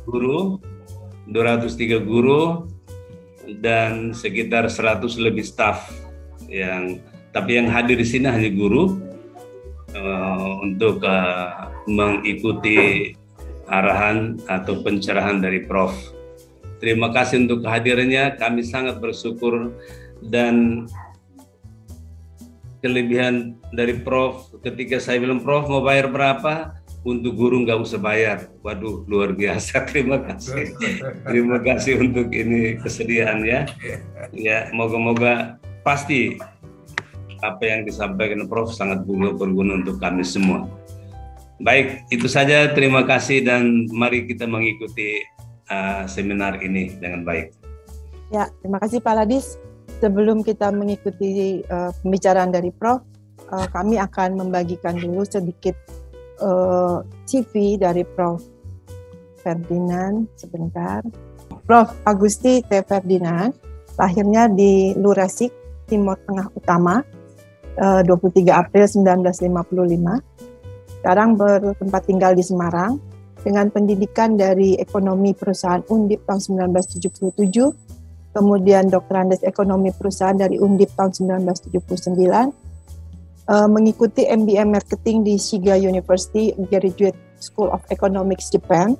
guru, 203 guru, dan sekitar 100 lebih staf. Tapi yang hadir di sini hanya guru untuk mengikuti arahan atau pencerahan dari Prof. Terima kasih untuk kehadirannya. Kami sangat bersyukur, dan kelebihan dari Prof, ketika saya bilang, Prof mau bayar berapa? Untuk guru nggak usah bayar. Waduh, luar biasa. Terima kasih. Terima kasih untuk ini kesediaannya. Ya, moga-moga pasti apa yang disampaikan Prof sangat berguna untuk kami semua. Baik, itu saja. Terima kasih, dan mari kita mengikuti seminar ini dengan baik. Ya, terima kasih Pak Ladis. Sebelum kita mengikuti pembicaraan dari Prof, kami akan membagikan dulu sedikit CV dari Prof Ferdinand. Sebentar. Prof Agusti T. Ferdinand, lahirnya di Luresik, Timur Tengah Utama, 23 April 1955. Sekarang bertempat tinggal di Semarang, dengan pendidikan dari Ekonomi Perusahaan Undip tahun 1977, kemudian Doktorandes Ekonomi Perusahaan dari Undip tahun 1979, mengikuti MBA Marketing di Shiga University Graduate School of Economics Japan,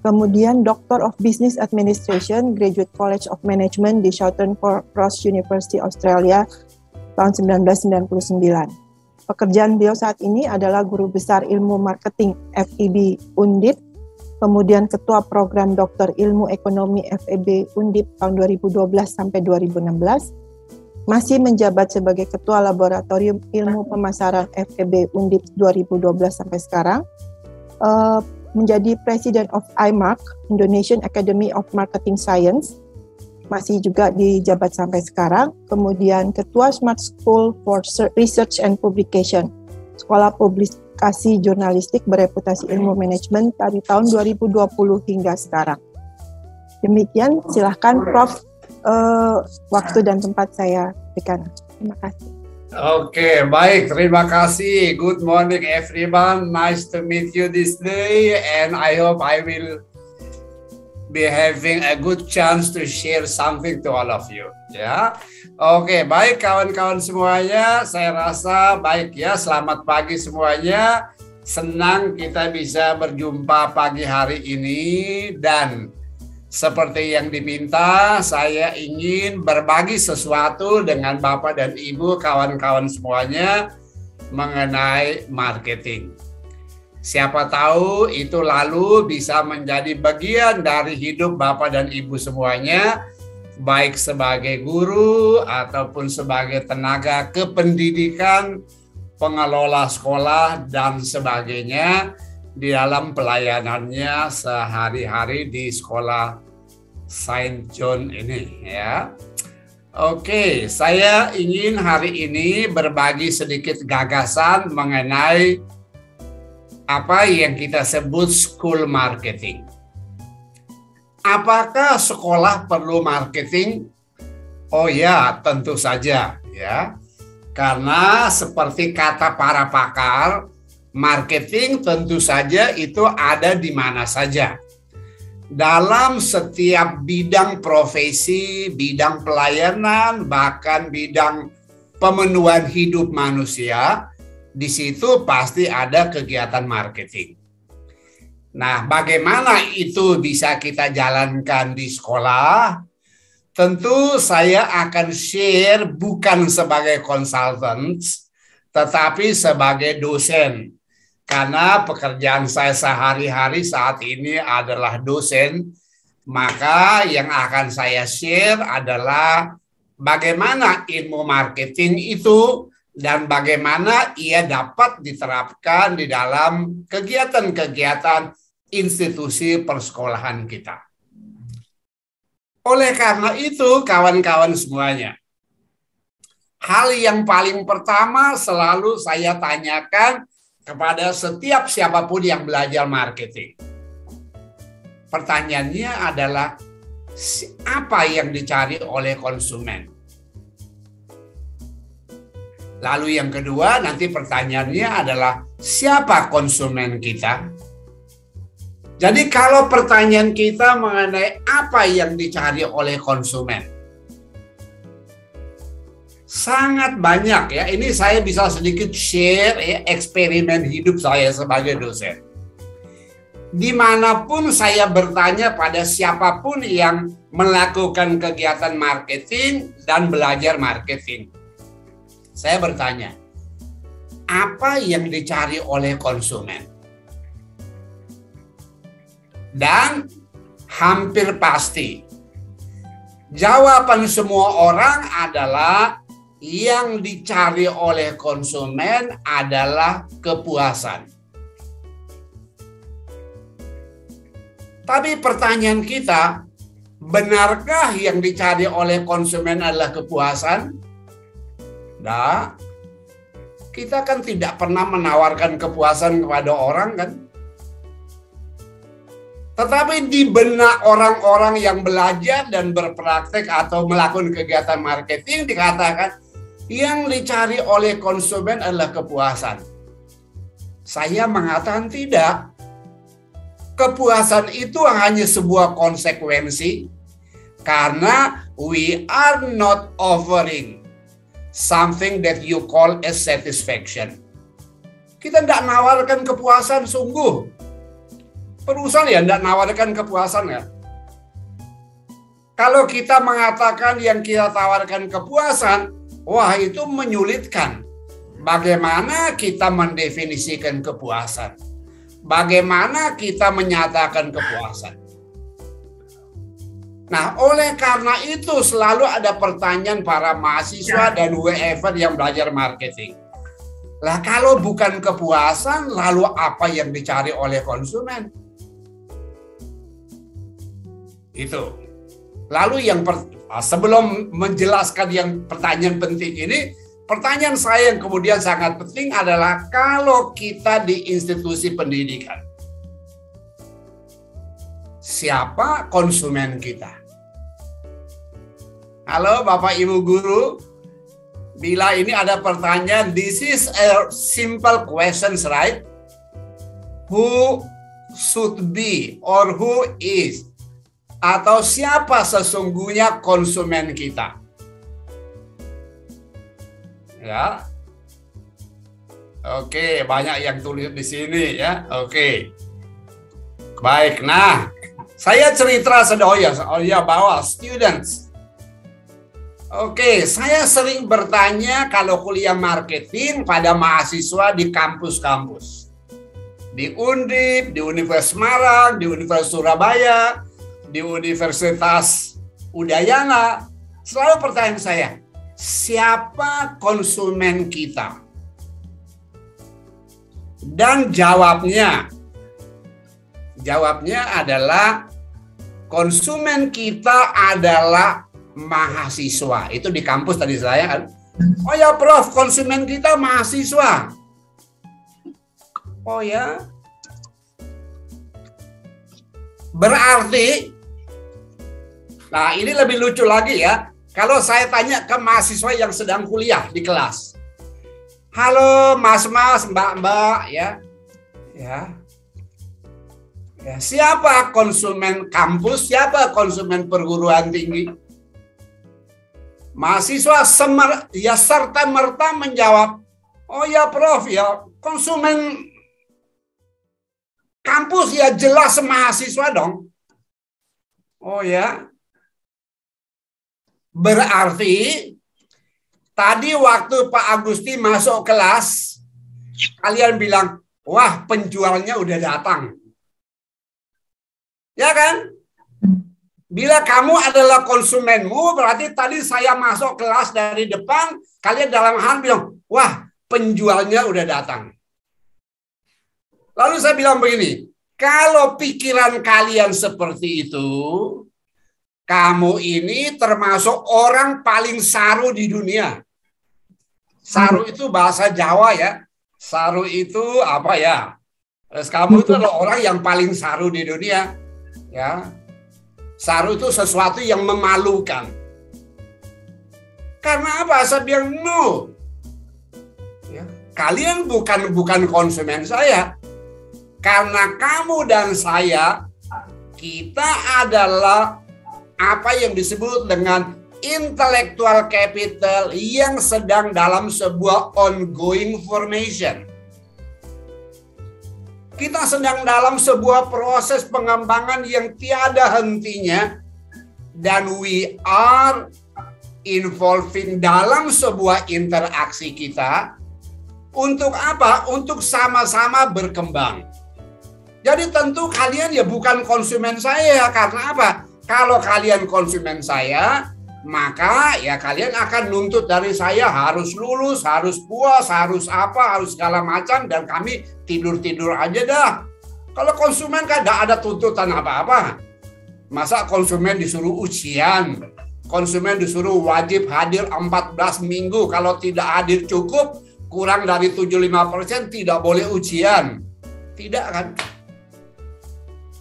kemudian Doctor of Business Administration Graduate College of Management di Southern Cross University Australia tahun 1999. Pekerjaan beliau saat ini adalah Guru Besar Ilmu Marketing FEB Undip, kemudian Ketua Program Doktor Ilmu Ekonomi FEB Undip tahun 2012 sampai 2016, masih menjabat sebagai Ketua Laboratorium Ilmu Pemasaran FEB Undip 2012 sampai sekarang, menjadi President of IMARC, Indonesian Academy of Marketing Science, masih juga dijabat sampai sekarang, kemudian Ketua Smart School for Research and Publication, Sekolah Publikasi Jurnalistik Bereputasi Ilmu Manajemen dari tahun 2020 hingga sekarang. Demikian, silahkan Prof, waktu dan tempat saya berikan. Terima kasih. Oke, baik, terima kasih. Good morning everyone, nice to meet you this day, and I hope I will be having a good chance to share something to all of you. Ya, oke, baik kawan-kawan semuanya, saya rasa baik ya. Selamat pagi semuanya. Senang kita bisa berjumpa pagi hari ini, dan seperti yang diminta, saya ingin berbagi sesuatu dengan Bapak dan Ibu, kawan-kawan semuanya mengenai marketing. Siapa tahu itu lalu bisa menjadi bagian dari hidup Bapak dan Ibu semuanya, baik sebagai guru ataupun sebagai tenaga kependidikan, pengelola sekolah, dan sebagainya di dalam pelayanannya sehari-hari di sekolah Saint John ini ya. Oke, saya ingin hari ini berbagi sedikit gagasan mengenai apa yang kita sebut school marketing. Apakah sekolah perlu marketing? Oh ya, tentu saja ya. Karena seperti kata para pakar, marketing tentu saja itu ada di mana saja. Dalam setiap bidang profesi, bidang pelayanan, bahkan bidang pemenuhan hidup manusia, di situ pasti ada kegiatan marketing. Nah, bagaimana itu bisa kita jalankan di sekolah? Tentu saya akan share bukan sebagai konsultan, tetapi sebagai dosen. Karena pekerjaan saya sehari-hari saat ini adalah dosen, maka yang akan saya share adalah bagaimana ilmu marketing itu dan bagaimana ia dapat diterapkan di dalam kegiatan-kegiatan institusi persekolahan kita. Oleh karena itu, kawan-kawan semuanya, hal yang paling pertama selalu saya tanyakan kepada setiap siapapun yang belajar marketing. Pertanyaannya adalah, apa yang dicari oleh konsumen? Lalu yang kedua, nanti pertanyaannya adalah siapa konsumen kita? Jadi kalau pertanyaan kita mengenai apa yang dicari oleh konsumen, sangat banyak ya. Ini saya bisa sedikit share ya, eksperimen hidup saya sebagai dosen. Dimanapun saya bertanya pada siapapun yang melakukan kegiatan marketing dan belajar marketing, saya bertanya, apa yang dicari oleh konsumen? Dan hampir pasti jawaban semua orang adalah yang dicari oleh konsumen adalah kepuasan. Tapi pertanyaan kita, benarkah yang dicari oleh konsumen adalah kepuasan? Nah, kita kan tidak pernah menawarkan kepuasan kepada orang kan? Tetapi di benak orang-orang yang belajar dan berpraktek atau melakukan kegiatan marketing dikatakan yang dicari oleh konsumen adalah kepuasan. Saya mengatakan tidak. Kepuasan itu hanya sebuah konsekuensi karena we are not offering something that you call as satisfaction. Kita tidak menawarkan kepuasan sungguh. Perusahaan ya tidak menawarkan kepuasan ya. Kalau kita mengatakan yang kita tawarkan kepuasan, wah itu menyulitkan. Bagaimana kita mendefinisikan kepuasan? Bagaimana kita menyatakan kepuasan? Nah, oleh karena itu selalu ada pertanyaan para mahasiswa dan whoever yang belajar marketing. Lah kalau bukan kepuasan, lalu apa yang dicari oleh konsumen? Itu. Lalu sebelum menjelaskan yang pertanyaan penting ini, pertanyaan saya yang kemudian sangat penting adalah kalau kita di institusi pendidikan, siapa konsumen kita? Halo Bapak Ibu Guru, bila ini ada pertanyaan, this is a simple question, right? Who should be or who is? Atau siapa sesungguhnya konsumen kita? Ya. Oke, banyak yang tulis di sini ya. Oke. Baik. Nah, saya cerita bahwa students. Oke, saya sering bertanya kalau kuliah marketing pada mahasiswa di kampus-kampus. Di Undip, di Universitas Semarang, di Universitas Surabaya, di Universitas Udayana, selalu pertanyaan saya, siapa konsumen kita? Dan jawabnya adalah konsumen kita adalah mahasiswa. Itu di kampus tadi saya kan. Oh ya Prof, konsumen kita mahasiswa. Oh ya. Berarti, nah ini lebih lucu lagi ya. Kalau saya tanya ke mahasiswa yang sedang kuliah di kelas. Halo mas-mas, mbak-mbak ya. Siapa konsumen kampus, siapa konsumen perguruan tinggi? Mahasiswa serta-merta menjawab, oh ya Prof ya, konsumen kampus ya jelas mahasiswa dong. Oh ya. Berarti tadi waktu Pak Agusti masuk kelas, kalian bilang, wah penjualnya udah datang. Ya kan? Bila kamu adalah konsumenmu, berarti tadi saya masuk kelas dari depan, kalian dalam hal bilang, wah penjualnya udah datang. Lalu saya bilang begini, kalau pikiran kalian seperti itu, kamu ini termasuk orang paling saru di dunia. Saru itu bahasa Jawa ya. Saru itu apa ya? Terus kamu itu adalah orang yang paling saru di dunia. Ya. Saru itu sesuatu yang memalukan. Karena apa? Saya bilang no. Ya. Kalian bukan konsumen saya. Karena kamu dan saya, kita adalah apa yang disebut dengan intellectual capital yang sedang dalam sebuah ongoing formation. Kita sedang dalam sebuah proses pengembangan yang tiada hentinya, dan we are involving dalam sebuah interaksi kita untuk apa? Untuk sama-sama berkembang. Jadi tentu kalian ya bukan konsumen saya, karena apa? Kalau kalian konsumen saya, maka ya kalian akan nuntut dari saya harus lulus, harus puas, harus apa, harus segala macam, dan kami tidur-tidur aja dah. Kalau konsumen kan gak ada tuntutan apa-apa. Masa konsumen disuruh ujian? Konsumen disuruh wajib hadir 14 minggu. Kalau tidak hadir cukup, kurang dari 75% tidak boleh ujian. Tidak kan?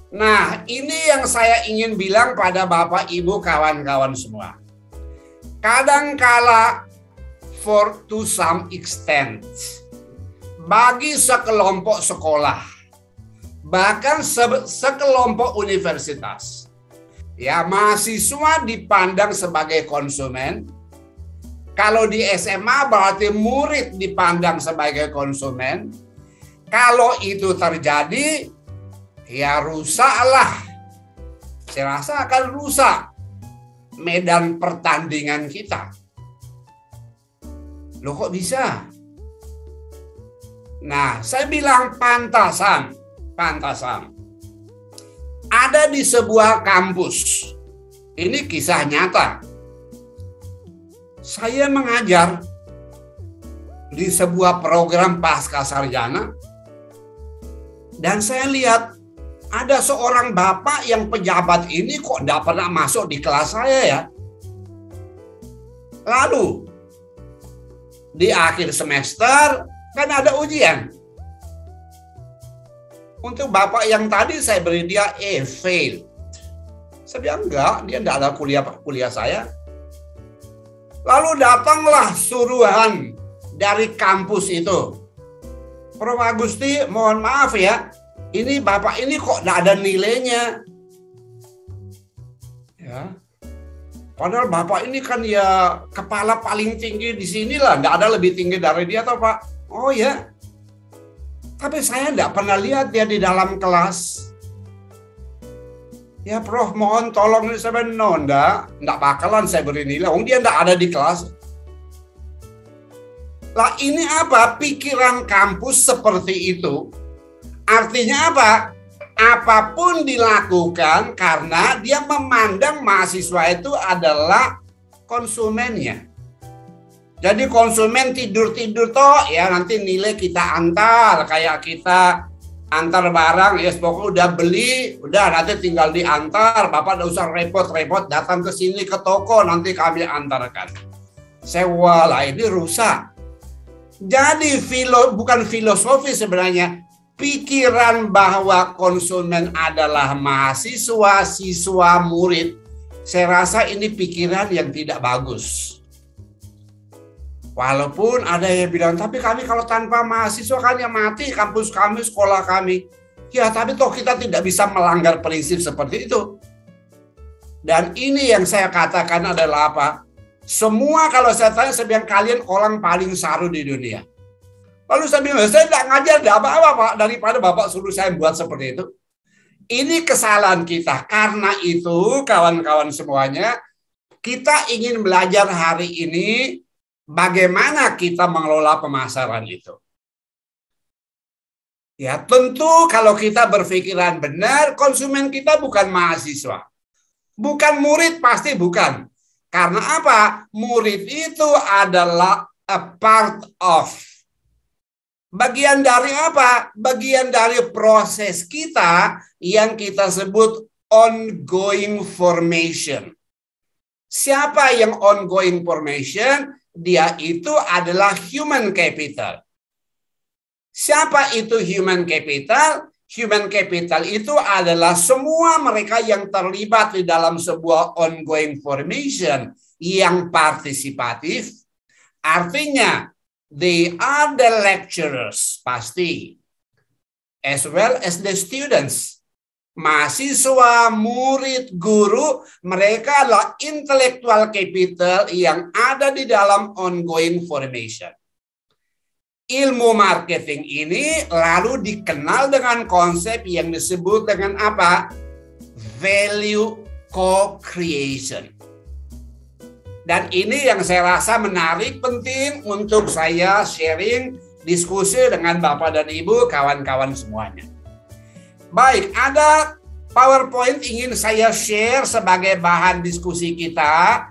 Nah, ini yang saya ingin bilang pada Bapak, Ibu, kawan-kawan semua. Kadangkala, to some extent, bagi sekelompok sekolah, bahkan sekelompok universitas, ya mahasiswa dipandang sebagai konsumen. Kalau di SMA berarti murid dipandang sebagai konsumen. Kalau itu terjadi, ya rusaklah. Saya rasa akan rusak medan pertandingan kita. Loh kok bisa? Nah, saya bilang pantasan. Ada di sebuah kampus. Ini kisah nyata. Saya mengajar di sebuah program pasca sarjana, dan saya lihat ada seorang bapak yang pejabat ini kok tidak pernah masuk di kelas saya ya. Lalu di akhir semester kan ada ujian. Untuk bapak yang tadi saya beri dia fail. Saya bilang enggak, dia tidak ada kuliah saya. Lalu datanglah suruhan dari kampus itu. Prof. Agusti, mohon maaf ya, ini bapak ini kok tidak ada nilainya. Ya. Padahal bapak ini kan ya kepala paling tinggi di sini lah, tidak ada lebih tinggi dari dia toh Pak. Oh ya. Tapi saya tidak pernah lihat dia di dalam kelas. Ya Prof, mohon tolong, saya bilang, enggak bakalan saya beri nilai. Dia enggak ada di kelas. Lah ini apa? Pikiran kampus seperti itu. Artinya apa? Apapun dilakukan karena dia memandang mahasiswa itu adalah konsumennya. Jadi konsumen tidur-tidur toh, ya nanti nilai kita antar. Kayak kita antar barang, ya pokoknya udah beli, udah nanti tinggal diantar. Bapak tidak usah repot-repot datang ke sini ke toko, nanti kami antarkan. Lah ini rusak. Jadi bukan filosofi sebenarnya. Pikiran bahwa konsumen adalah mahasiswa, siswa, murid. Saya rasa ini pikiran yang tidak bagus. Walaupun ada yang bilang, tapi kami kalau tanpa mahasiswa kan yang mati kampus kami, sekolah kami. Ya, tapi toh kita tidak bisa melanggar prinsip seperti itu. Dan ini yang saya katakan adalah apa? Semua kalau saya tanya, saya bilang kalian orang paling saru di dunia. Lalu saya bilang, saya tidak ngajar apa-apa Pak, daripada Bapak suruh saya buat seperti itu. Ini kesalahan kita. Karena itu, kawan-kawan semuanya, kita ingin belajar hari ini bagaimana kita mengelola pemasaran itu. Ya tentu kalau kita berpikiran benar, konsumen kita bukan mahasiswa. Bukan murid, pasti bukan. Karena apa? Murid itu adalah a part of. Bagian dari apa? Bagian dari proses kita yang kita sebut ongoing formation. Siapa yang ongoing formation? Dia itu adalah human capital. Siapa itu human capital? Human capital itu adalah semua mereka yang terlibat di dalam sebuah ongoing formation yang partisipatif. Artinya, they are the lecturers, pasti. as well as the students. Mahasiswa, murid, guru, mereka adalah intellectual capital yang ada di dalam ongoing formation. Ilmu marketing ini lalu dikenal dengan konsep yang disebut dengan apa? Value co-creation. Dan ini yang saya rasa menarik, penting untuk saya sharing, diskusi dengan Bapak dan Ibu, kawan-kawan semuanya. Baik, ada PowerPoint ingin saya share sebagai bahan diskusi kita.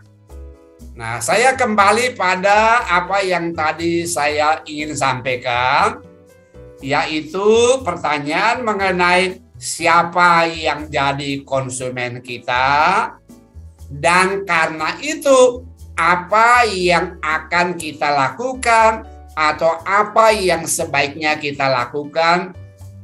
Nah, saya kembali pada apa yang tadi saya ingin sampaikan, yaitu pertanyaan mengenai siapa yang jadi konsumen kita, dan karena itu apa yang akan kita lakukan atau apa yang sebaiknya kita lakukan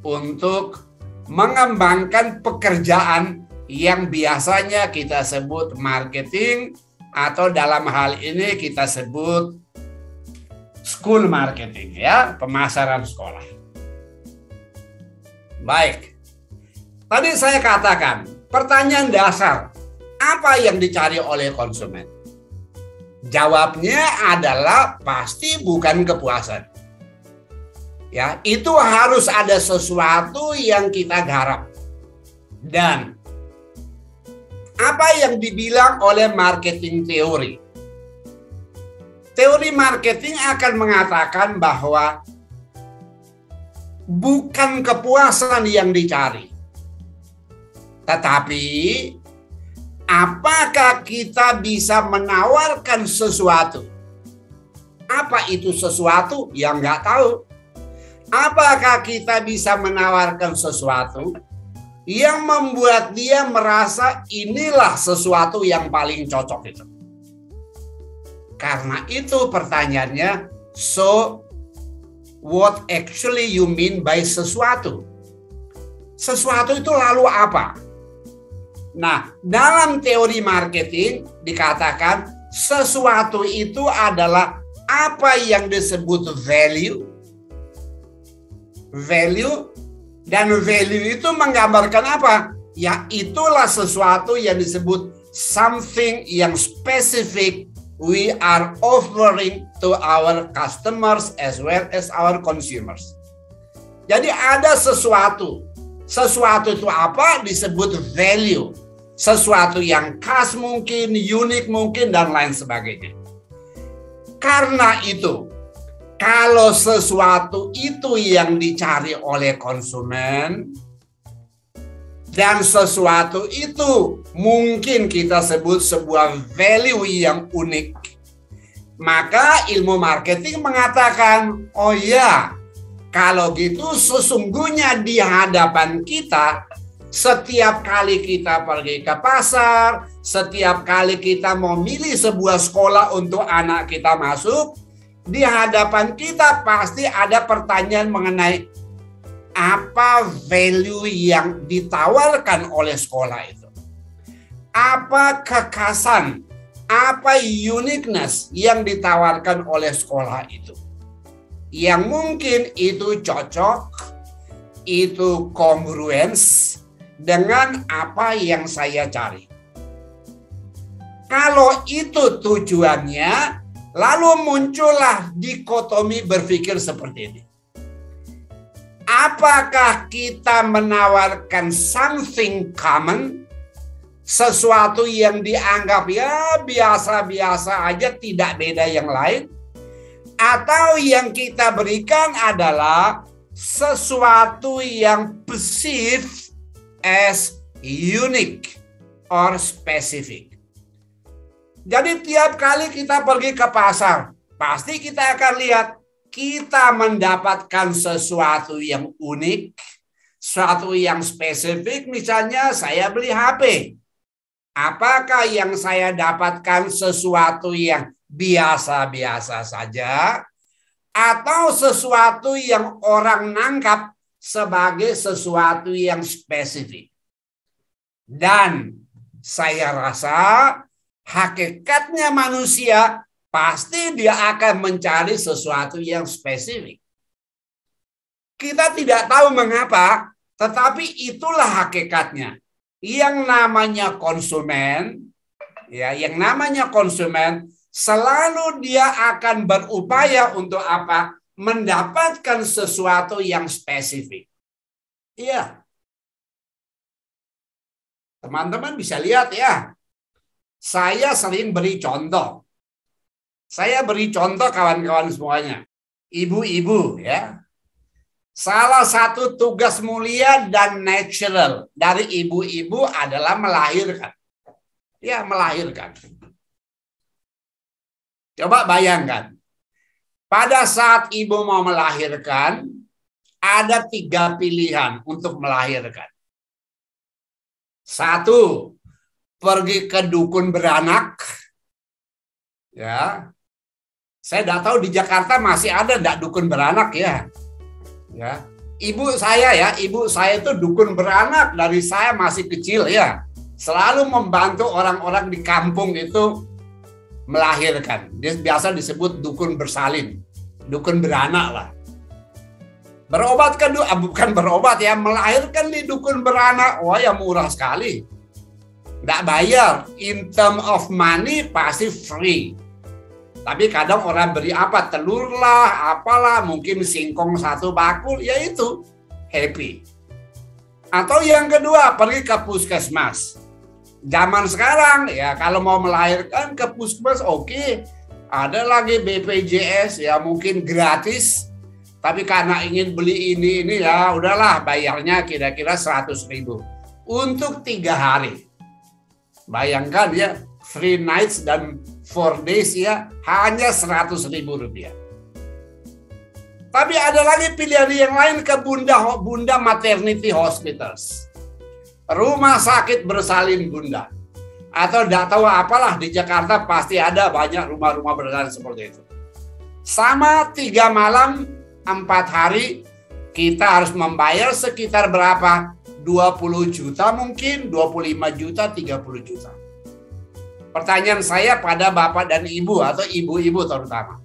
untuk mengembangkan pekerjaan yang biasanya kita sebut marketing, atau dalam hal ini kita sebut school marketing, ya, pemasaran sekolah. Baik, tadi saya katakan pertanyaan dasar, apa yang dicari oleh konsumen? Jawabnya adalah pasti bukan kepuasan. Ya, itu harus ada sesuatu yang kita garap. Dan apa yang dibilang oleh marketing teori? Teori marketing akan mengatakan bahwa bukan kepuasan yang dicari, tetapi apakah kita bisa menawarkan sesuatu? Apa itu sesuatu? Yang nggak tahu. Apakah kita bisa menawarkan sesuatu yang membuat dia merasa inilah sesuatu yang paling cocok itu? Karena itu pertanyaannya, so what actually you mean by sesuatu? Sesuatu itu lalu apa? Nah, dalam teori marketing dikatakan sesuatu itu adalah apa yang disebut value. Value, dan value itu menggambarkan apa? Ya, itulah sesuatu yang disebut something yang spesifik we are offering to our customers as well as our consumers. Jadi ada sesuatu. Sesuatu itu apa? Disebut value. Sesuatu yang khas mungkin, unik mungkin, dan lain sebagainya. Karena itu, kalau sesuatu itu yang dicari oleh konsumen, dan sesuatu itu mungkin kita sebut sebuah value yang unik, maka ilmu marketing mengatakan, oh ya, kalau gitu sesungguhnya di hadapan kita, setiap kali kita pergi ke pasar, setiap kali kita mau milih sebuah sekolah untuk anak kita masuk, di hadapan kita pasti ada pertanyaan mengenai apa value yang ditawarkan oleh sekolah itu. Apa kekhasan, apa uniqueness yang ditawarkan oleh sekolah itu. Yang mungkin itu cocok, itu congruence dengan apa yang saya cari. Kalau itu tujuannya, lalu muncullah dikotomi berpikir seperti ini. Apakah kita menawarkan something common, sesuatu yang dianggap ya biasa-biasa aja, tidak beda yang lain, atau yang kita berikan adalah sesuatu yang perceived as unique or specific? Jadi tiap kali kita pergi ke pasar, pasti kita akan lihat kita mendapatkan sesuatu yang unik, sesuatu yang spesifik. Misalnya saya beli HP. Apakah yang saya dapatkan sesuatu yang biasa-biasa saja, atau sesuatu yang orang nangkap sebagai sesuatu yang spesifik? Dan saya rasa hakikatnya manusia pasti dia akan mencari sesuatu yang spesifik. Kita tidak tahu mengapa, tetapi itulah hakikatnya. Yang namanya konsumen, ya, yang namanya konsumen selalu dia akan berupaya untuk apa? Mendapatkan sesuatu yang spesifik. Iya. Teman-teman bisa lihat ya. Saya sering beri contoh. Saya beri contoh kawan-kawan semuanya. Ibu-ibu ya. Salah satu tugas mulia dan natural dari ibu-ibu adalah melahirkan. Ya, melahirkan. Coba bayangkan. Pada saat ibu mau melahirkan, ada 3 pilihan untuk melahirkan. 1, pergi ke dukun beranak. Ya. Saya tidak tahu di Jakarta masih ada enggak dukun beranak ya. Ya, ibu saya itu dukun beranak dari saya masih kecil ya. Selalu membantu orang-orang di kampung itu melahirkan. Dia biasa disebut dukun bersalin, dukun beranak lah. Berobat kan, bukan berobat ya, melahirkan di dukun beranak. Wah ya murah sekali, nggak bayar. In term of money pasti free. Tapi kadang orang beri apa, telur lah, apalah, mungkin singkong 1 bakul, ya itu happy. Atau yang kedua, pergi ke puskesmas. Zaman sekarang, ya kalau mau melahirkan ke puskesmas, oke. Ada lagi BPJS, ya mungkin gratis. Tapi karena ingin beli ini ya udahlah, bayarnya kira-kira 100.000. Untuk 3 hari. Bayangkan ya, 3 nights dan 4 days ya, hanya 100.000 rupiah. Tapi ada lagi pilihan yang lain ke Bunda Maternity Hospitals. Rumah sakit bersalin Bunda. Atau tidak tahu apalah, di Jakarta pasti ada banyak rumah-rumah bersalin seperti itu. Sama 3 malam, 4 hari, kita harus membayar sekitar berapa? 20 juta mungkin, 25 juta, 30 juta. Pertanyaan saya pada bapak dan ibu atau ibu-ibu terutama.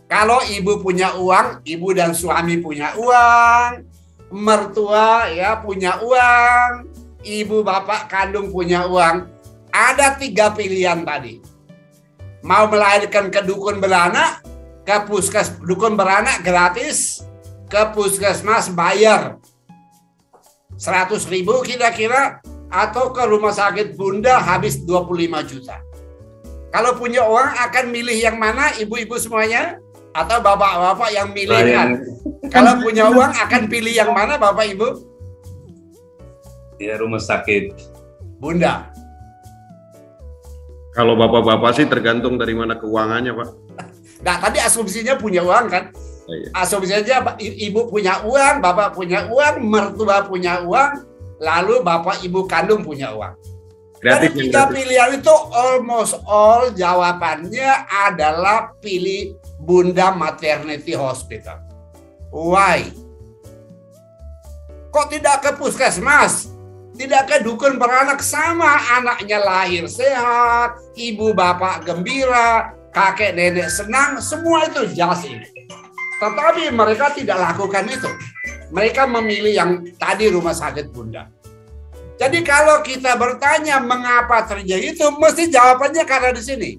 Kalau ibu punya uang, ibu dan suami punya uang, mertua ya punya uang, ibu bapak kandung punya uang, ada 3 pilihan tadi. Mau melahirkan ke dukun beranak, ke puskes dukun beranak gratis, ke puskesmas bayar 100.000 kira-kira, atau ke rumah sakit Bunda habis 25 juta. Kalau punya uang akan milih yang mana ibu-ibu semuanya? Atau bapak-bapak yang milih kan? Kalau punya uang akan pilih yang mana bapak ibu? Ya rumah sakit Bunda. Kalau bapak-bapak sih tergantung dari mana keuangannya Pak. Nah tadi asumsinya punya uang kan? Asumsinya ibu punya uang, bapak punya uang, mertua punya uang, lalu bapak ibu kandung punya uang. Dari 3 pilihan itu almost all jawabannya adalah pilih Bunda Maternity Hospital. Why? Kok tidak ke puskesmas? Tidak ke dukun beranak, sama anaknya lahir sehat, ibu bapak gembira, kakek nenek senang, semua itu jelas ini. Tetapi mereka tidak lakukan itu. Mereka memilih yang tadi rumah sakit Bunda. Jadi kalau kita bertanya mengapa terjadi itu, mesti jawabannya karena di sini.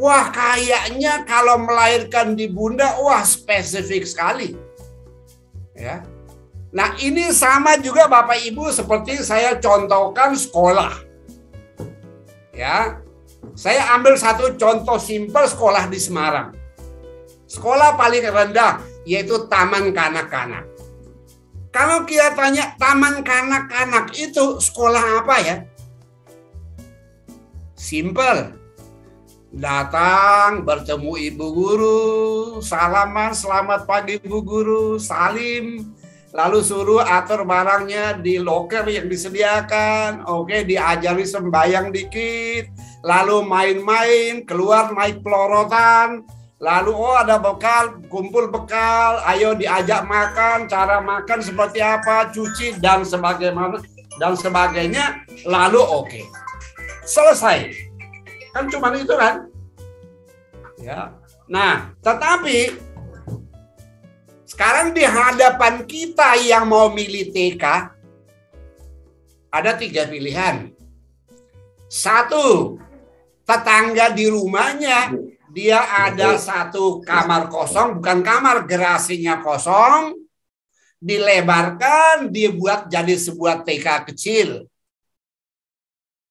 Wah kayaknya kalau melahirkan di Bunda, wah spesifik sekali. Ya. Nah ini sama juga Bapak Ibu seperti saya contohkan sekolah. Ya, saya ambil satu contoh simpel sekolah di Semarang. Sekolah paling rendah yaitu Taman Kanak-Kanak. Kalau kita tanya Taman Kanak-Kanak itu sekolah apa ya? Simple. Datang, bertemu ibu guru, salaman, selamat pagi ibu guru, salim. Lalu suruh atur barangnya di loker yang disediakan. Oke, diajari sembayang dikit. Lalu main-main, keluar naik pelorotan. Lalu ada bekal, kumpul bekal, ayo diajak makan, cara makan seperti apa, cuci dan sebagainya, lalu oke. Selesai. Kan cuma itu kan? Ya. Nah, tetapi Sekarang di hadapan kita yang mau milih TK, ada 3 pilihan. 1, tetangga di rumahnya, dia ada 1 kamar kosong, bukan kamar, gerasinya kosong, dilebarkan, dibuat jadi sebuah TK kecil.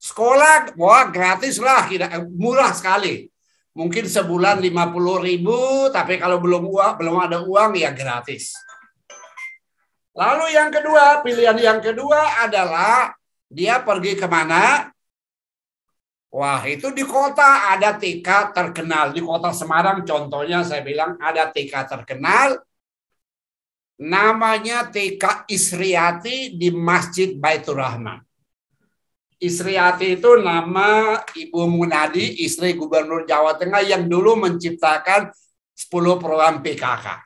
Sekolah, wah gratis lah, murah sekali. Mungkin sebulan 50.000, tapi kalau belum ada uang ya gratis. Lalu yang kedua, pilihan yang kedua adalah dia pergi kemana? Wah, itu di kota ada TK terkenal. Di kota Semarang contohnya saya bilang ada TK terkenal. Namanya TK Isriati di Masjid Baitur Rahman. Isriati itu nama Ibu Munadi, istri Gubernur Jawa Tengah yang dulu menciptakan 10 program PKK.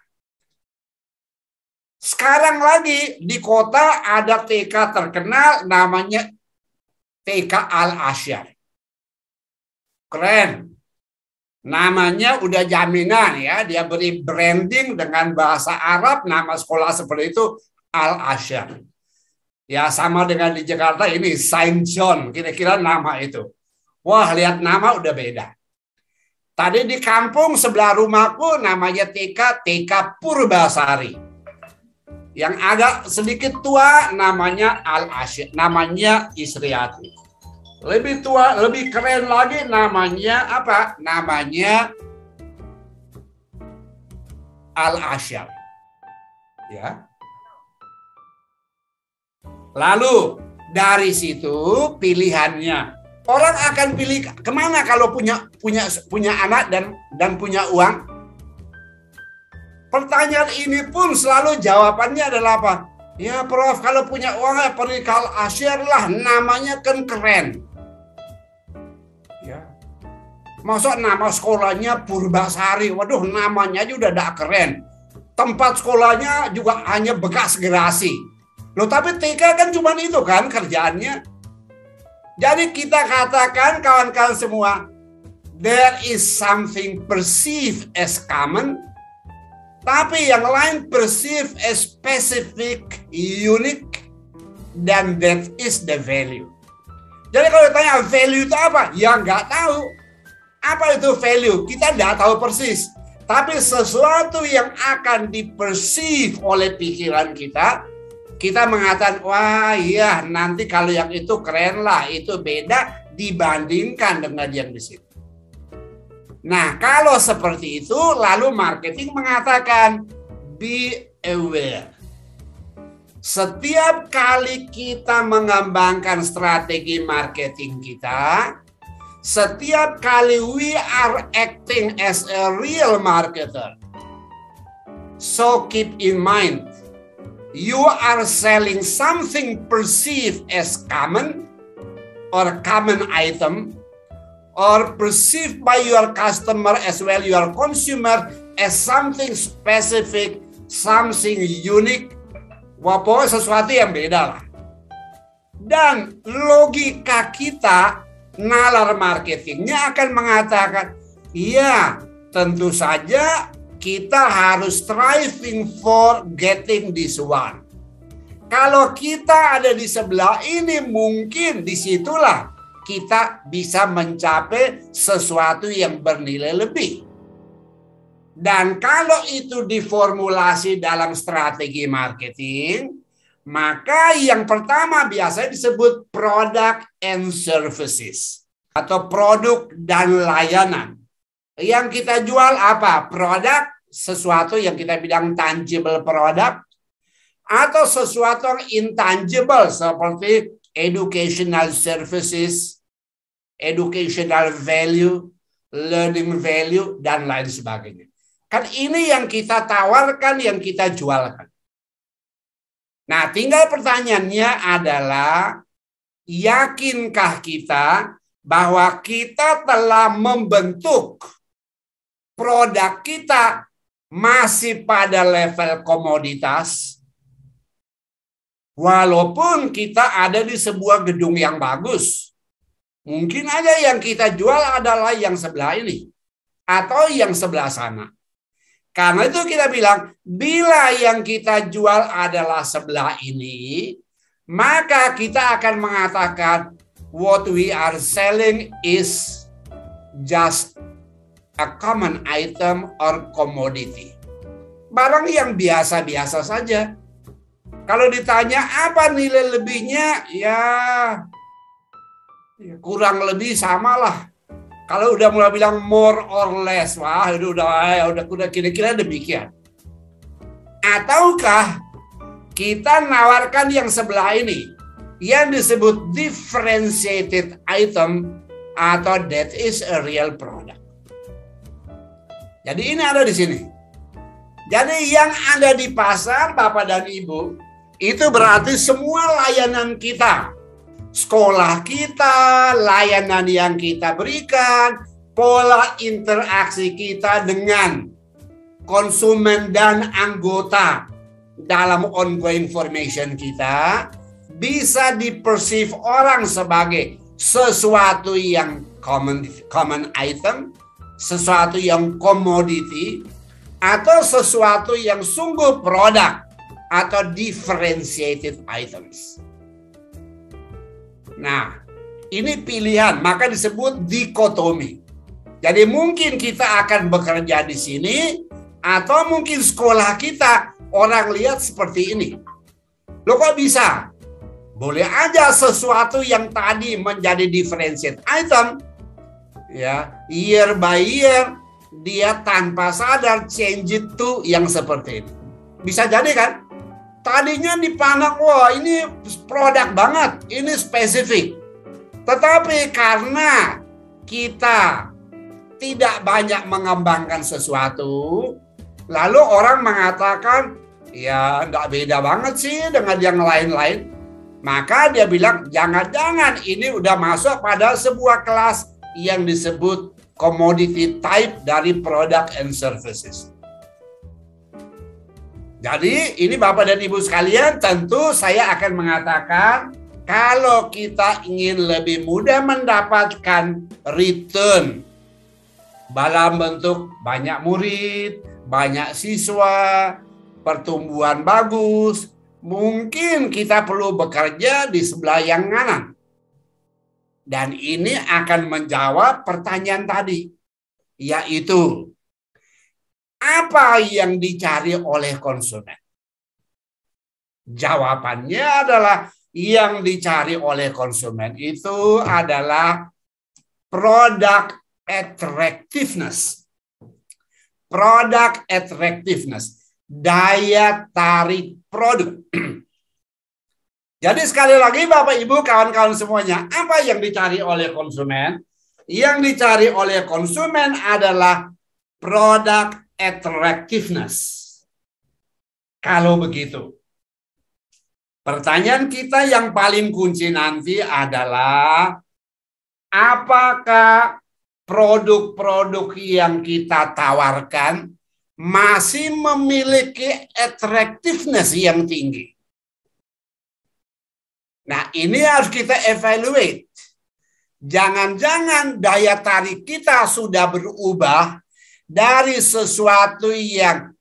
Sekarang lagi di kota ada TK terkenal namanya TK Al-Asyar. Keren. Namanya udah jaminan ya, dia beri branding dengan bahasa Arab, nama sekolah seperti itu Al-Asyar. Ya sama dengan di Jakarta ini Saint John, kira-kira nama itu. Wah, lihat nama udah beda. Tadi di kampung sebelah rumahku namanya TK Purbasari. Yang agak sedikit tua namanya Al-Asyar, namanya Isriati. Lebih tua, lebih keren lagi namanya apa? Namanya Al-Asyar. Ya. Lalu dari situ pilihannya. Orang akan pilih kemana kalau punya anak dan punya uang? Pertanyaan ini pun selalu jawabannya adalah apa? Ya Prof, kalau punya uang ya pergi ke Al-Asyar lah, namanya kan keren. Ya. Masa nama sekolahnya Purbasari, waduh namanya aja udah tidak keren. Tempat sekolahnya juga hanya bekas gerasi. Loh tapi TK kan cuma itu kan kerjaannya. Jadi kita katakan kawan-kawan semua, there is something perceived as common, tapi yang lain perceived as specific, unique, dan that is the value. Jadi kalau ditanya value itu apa? Ya nggak tahu. Apa itu value? Kita nggak tahu persis. Tapi sesuatu yang akan diperceive oleh pikiran kita, kita mengatakan, wah iya nanti kalau yang itu keren lah, itu beda dibandingkan dengan yang di situ. Nah kalau seperti itu, lalu marketing mengatakan, be aware. Setiap kali kita mengembangkan strategi marketing kita, setiap kali we are acting as a real marketer, so keep in mind, you are selling something perceived as common or common item or perceived by your customer as well your consumer as something specific, something unique, pokoknya sesuatu yang beda lah. Dan logika kita, nalar marketingnya akan mengatakan, iya tentu saja kita harus striving for getting this one. Kalau kita ada di sebelah ini, mungkin disitulah kita bisa mencapai sesuatu yang bernilai lebih. Dan kalau itu diformulasi dalam strategi marketing, maka yang pertama biasanya disebut product and services atau produk dan layanan. Yang kita jual apa? Produk, sesuatu yang kita bilang tangible product, atau sesuatu yang intangible seperti educational services, educational value, learning value, dan lain sebagainya. Kan ini yang kita tawarkan, yang kita jualkan. Nah, tinggal pertanyaannya adalah, yakinkah kita bahwa kita telah membentuk produk kita masih pada level komoditas, walaupun kita ada di sebuah gedung yang bagus. Mungkin aja yang kita jual adalah yang sebelah ini atau yang sebelah sana. Karena itu kita bilang, bila yang kita jual adalah sebelah ini, maka kita akan mengatakan what we are selling is just a common item or commodity. Barang yang biasa-biasa saja. Kalau ditanya apa nilai lebihnya, ya kurang lebih samalah. Kalau udah mulai bilang more or less, wah udah kira-kira demikian. Ataukah kita nawarkan yang sebelah ini, yang disebut differentiated item, atau that is a real product. Jadi ini ada di sini. Jadi yang ada di pasar, Bapak dan Ibu, itu berarti semua layanan kita. Sekolah kita, layanan yang kita berikan, pola interaksi kita dengan konsumen dan anggota dalam ongoing formation kita, bisa diperceive orang sebagai sesuatu yang common item, sesuatu yang commodity, atau sesuatu yang sungguh produk atau differentiated items. Nah, ini pilihan, maka disebut dikotomi. Jadi mungkin kita akan bekerja di sini, atau mungkin sekolah kita orang lihat seperti ini. Loh kok bisa? Boleh aja sesuatu yang tadi menjadi differentiated item, ya, year by year, dia tanpa sadar change it to yang seperti ini. Bisa jadi kan? Tadinya dipandang, wah ini produk banget, ini spesifik. Tetapi karena kita tidak banyak mengembangkan sesuatu, lalu orang mengatakan, ya nggak beda banget sih dengan yang lain-lain. Maka dia bilang, jangan-jangan ini udah masuk pada sebuah kelas yang disebut commodity type dari product and services. Jadi ini Bapak dan Ibu sekalian, tentu saya akan mengatakan kalau kita ingin lebih mudah mendapatkan return dalam bentuk banyak murid, banyak siswa, pertumbuhan bagus, mungkin kita perlu bekerja di sebelah yang kanan. Dan ini akan menjawab pertanyaan tadi, yaitu apa yang dicari oleh konsumen? Jawabannya adalah yang dicari oleh konsumen itu adalah product attractiveness. Product attractiveness, daya tarik produk. Jadi sekali lagi Bapak Ibu kawan-kawan semuanya, apa yang dicari oleh konsumen? Yang dicari oleh konsumen adalah product attractiveness. Kalau begitu, pertanyaan kita yang paling kunci nanti adalah apakah produk-produk yang kita tawarkan masih memiliki attractiveness yang tinggi? Nah, ini harus kita evaluate. Jangan-jangan daya tarik kita sudah berubah dari sesuatu yang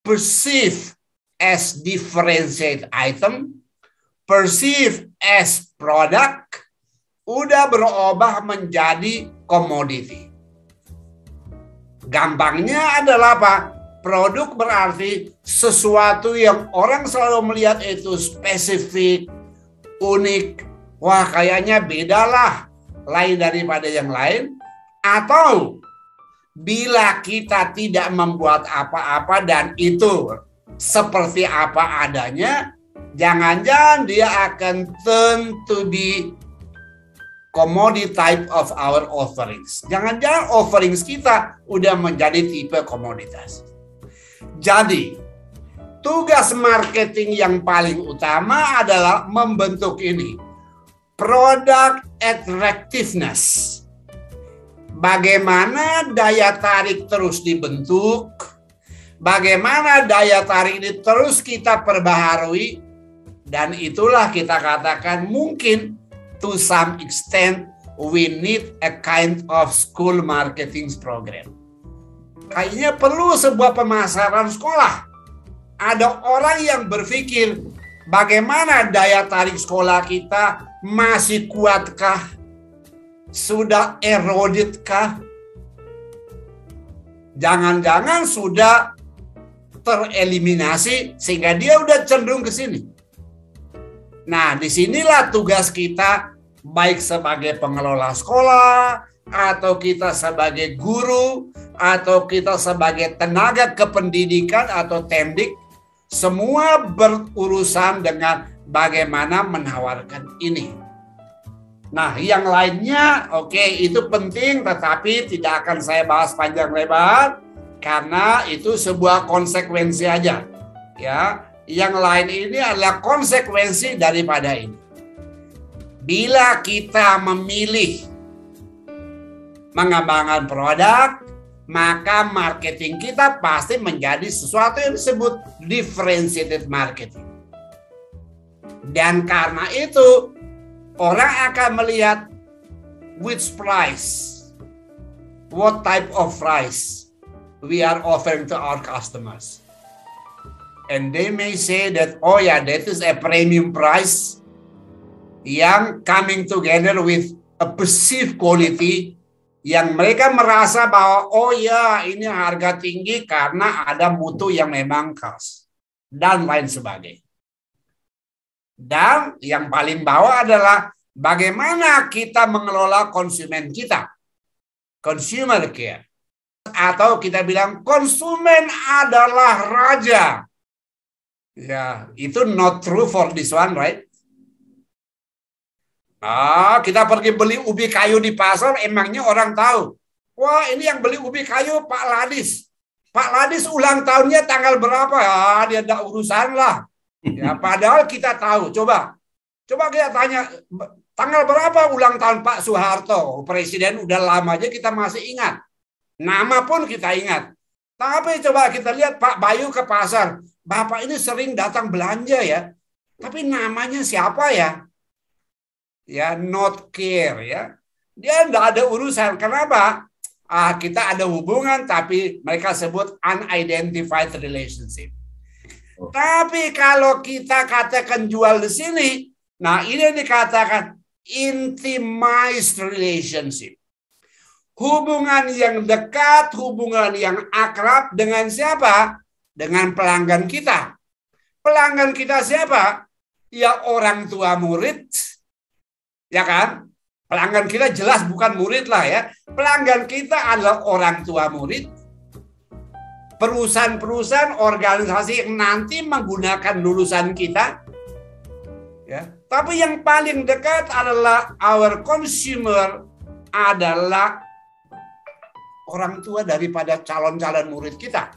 perceived as differentiated item, perceived as product, udah berubah menjadi commodity. Gampangnya adalah apa? Produk berarti sesuatu yang orang selalu melihat itu spesifik, unik, wah kayaknya bedalah, lain daripada yang lain. Atau bila kita tidak membuat apa-apa dan itu seperti apa adanya, jangan-jangan dia akan turn to be commodity type of our offerings. Jangan-jangan offerings kita udah menjadi tipe komoditas. Jadi, tugas marketing yang paling utama adalah membentuk ini. Product attractiveness. Bagaimana daya tarik terus dibentuk, bagaimana daya tarik ini terus kita perbaharui, dan itulah kita katakan mungkin to some extent we need a kind of school marketing program. kayaknya perlu sebuah pemasaran sekolah. Ada orang yang berpikir, bagaimana daya tarik sekolah kita, masih kuatkah? Sudah eroditkah? Jangan-jangan sudah tereliminasi sehingga dia udah cenderung ke sini. Nah, disinilah tugas kita, baik sebagai pengelola sekolah, atau kita sebagai guru, atau kita sebagai tenaga kependidikan atau tendik, semua berurusan dengan bagaimana menawarkan ini. Nah, yang lainnya, oke, itu penting, tetapi tidak akan saya bahas panjang lebar, karena itu sebuah konsekuensi aja. Ya, yang lain ini adalah konsekuensi daripada ini. Bila kita memilih mengembangkan produk, maka marketing kita pasti menjadi sesuatu yang disebut differentiated marketing. Dan karena itu, orang akan melihat which price, what type of price we are offering to our customers. And they may say that, oh yeah, that is a premium price yang coming together with a perceived quality yang mereka merasa bahwa oh ya ini harga tinggi karena ada mutu yang memang khas dan lain sebagainya. Dan yang paling bawah adalah bagaimana kita mengelola konsumen kita, consumer care, atau kita bilang konsumen adalah raja. Ya, itu not true for this one, right? Kita pergi beli ubi kayu di pasar, emangnya orang tahu. Wah, ini yang beli ubi kayu Pak Ladis. Pak Ladis ulang tahunnya tanggal berapa? Dia ada urusan lah. Ya, padahal kita tahu. Coba kita tanya, tanggal berapa ulang tahun Pak Soeharto? Presiden udah lama aja kita masih ingat. Nama pun kita ingat. Tapi coba kita lihat Pak Bayu ke pasar. Bapak ini sering datang belanja ya. Tapi namanya siapa ya? Ya, not care ya. Dia enggak ada urusan. Kenapa? Kita ada hubungan tapi mereka sebut unidentified relationship. Tapi kalau kita katakan jual di sini, nah ini dikatakan intimized relationship. Hubungan yang dekat, hubungan yang akrab dengan siapa? Dengan pelanggan kita. Pelanggan kita siapa? Ya orang tua murid. Ya kan? Pelanggan kita jelas bukan murid lah ya. Pelanggan kita adalah orang tua murid. Perusahaan-perusahaan, organisasi yang nanti menggunakan lulusan kita. Ya. Tapi yang paling dekat adalah our consumer adalah orang tua daripada calon-calon murid kita.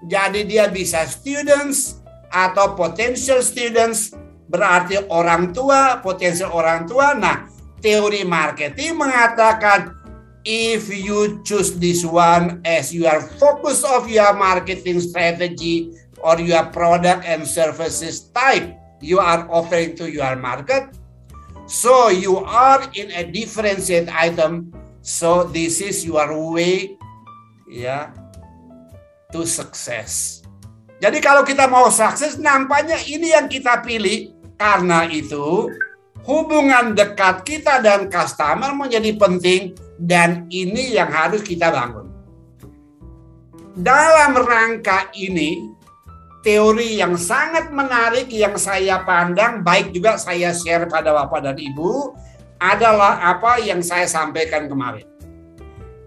Jadi dia bisa students atau potential students, berarti orang tua, potensial orang tua. Nah, teori marketing mengatakan if you choose this one as your focus of your marketing strategy or your product and services type you are offering to your market, so you are in a differentiated item, so this is your way to success. Jadi kalau kita mau sukses, nampaknya ini yang kita pilih. Karena itu, hubungan dekat kita dan customer menjadi penting dan ini yang harus kita bangun. Dalam rangka ini, teori yang sangat menarik yang saya pandang, baik juga saya share pada Bapak dan Ibu, adalah apa yang saya sampaikan kemarin.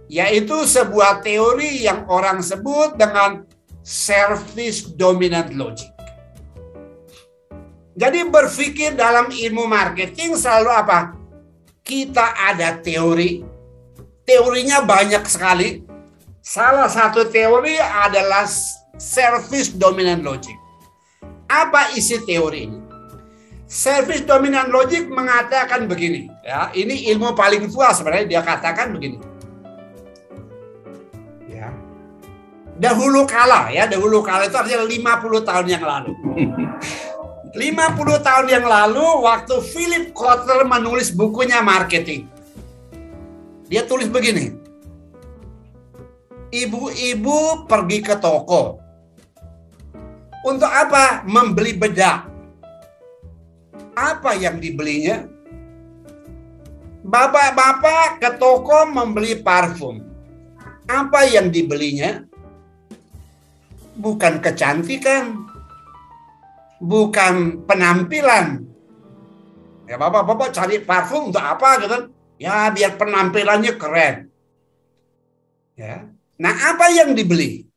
Yaitu sebuah teori yang orang sebut dengan service dominant logic. Jadi berpikir dalam ilmu marketing selalu apa? Kita ada teori. Teorinya banyak sekali. Salah satu teori adalah service dominant logic. Apa isi teori ini? Service dominant logic mengatakan begini. Ya, ini ilmu paling tua sebenarnya, dia katakan begini. Ya. Dahulu kala itu artinya 50 tahun yang lalu. 50 tahun yang lalu waktu Philip Kotler menulis bukunya marketing. Dia tulis begini. Ibu-ibu pergi ke toko. Untuk apa? Membeli bedak. Apa yang dibelinya? Bapak-bapak ke toko membeli parfum. Apa yang dibelinya? Bukan kecantikan. Bukan penampilan. Ya, bapak-bapak cari parfum untuk apa gitu kan? Ya, biar penampilannya keren. Ya. Nah, apa yang dibeli?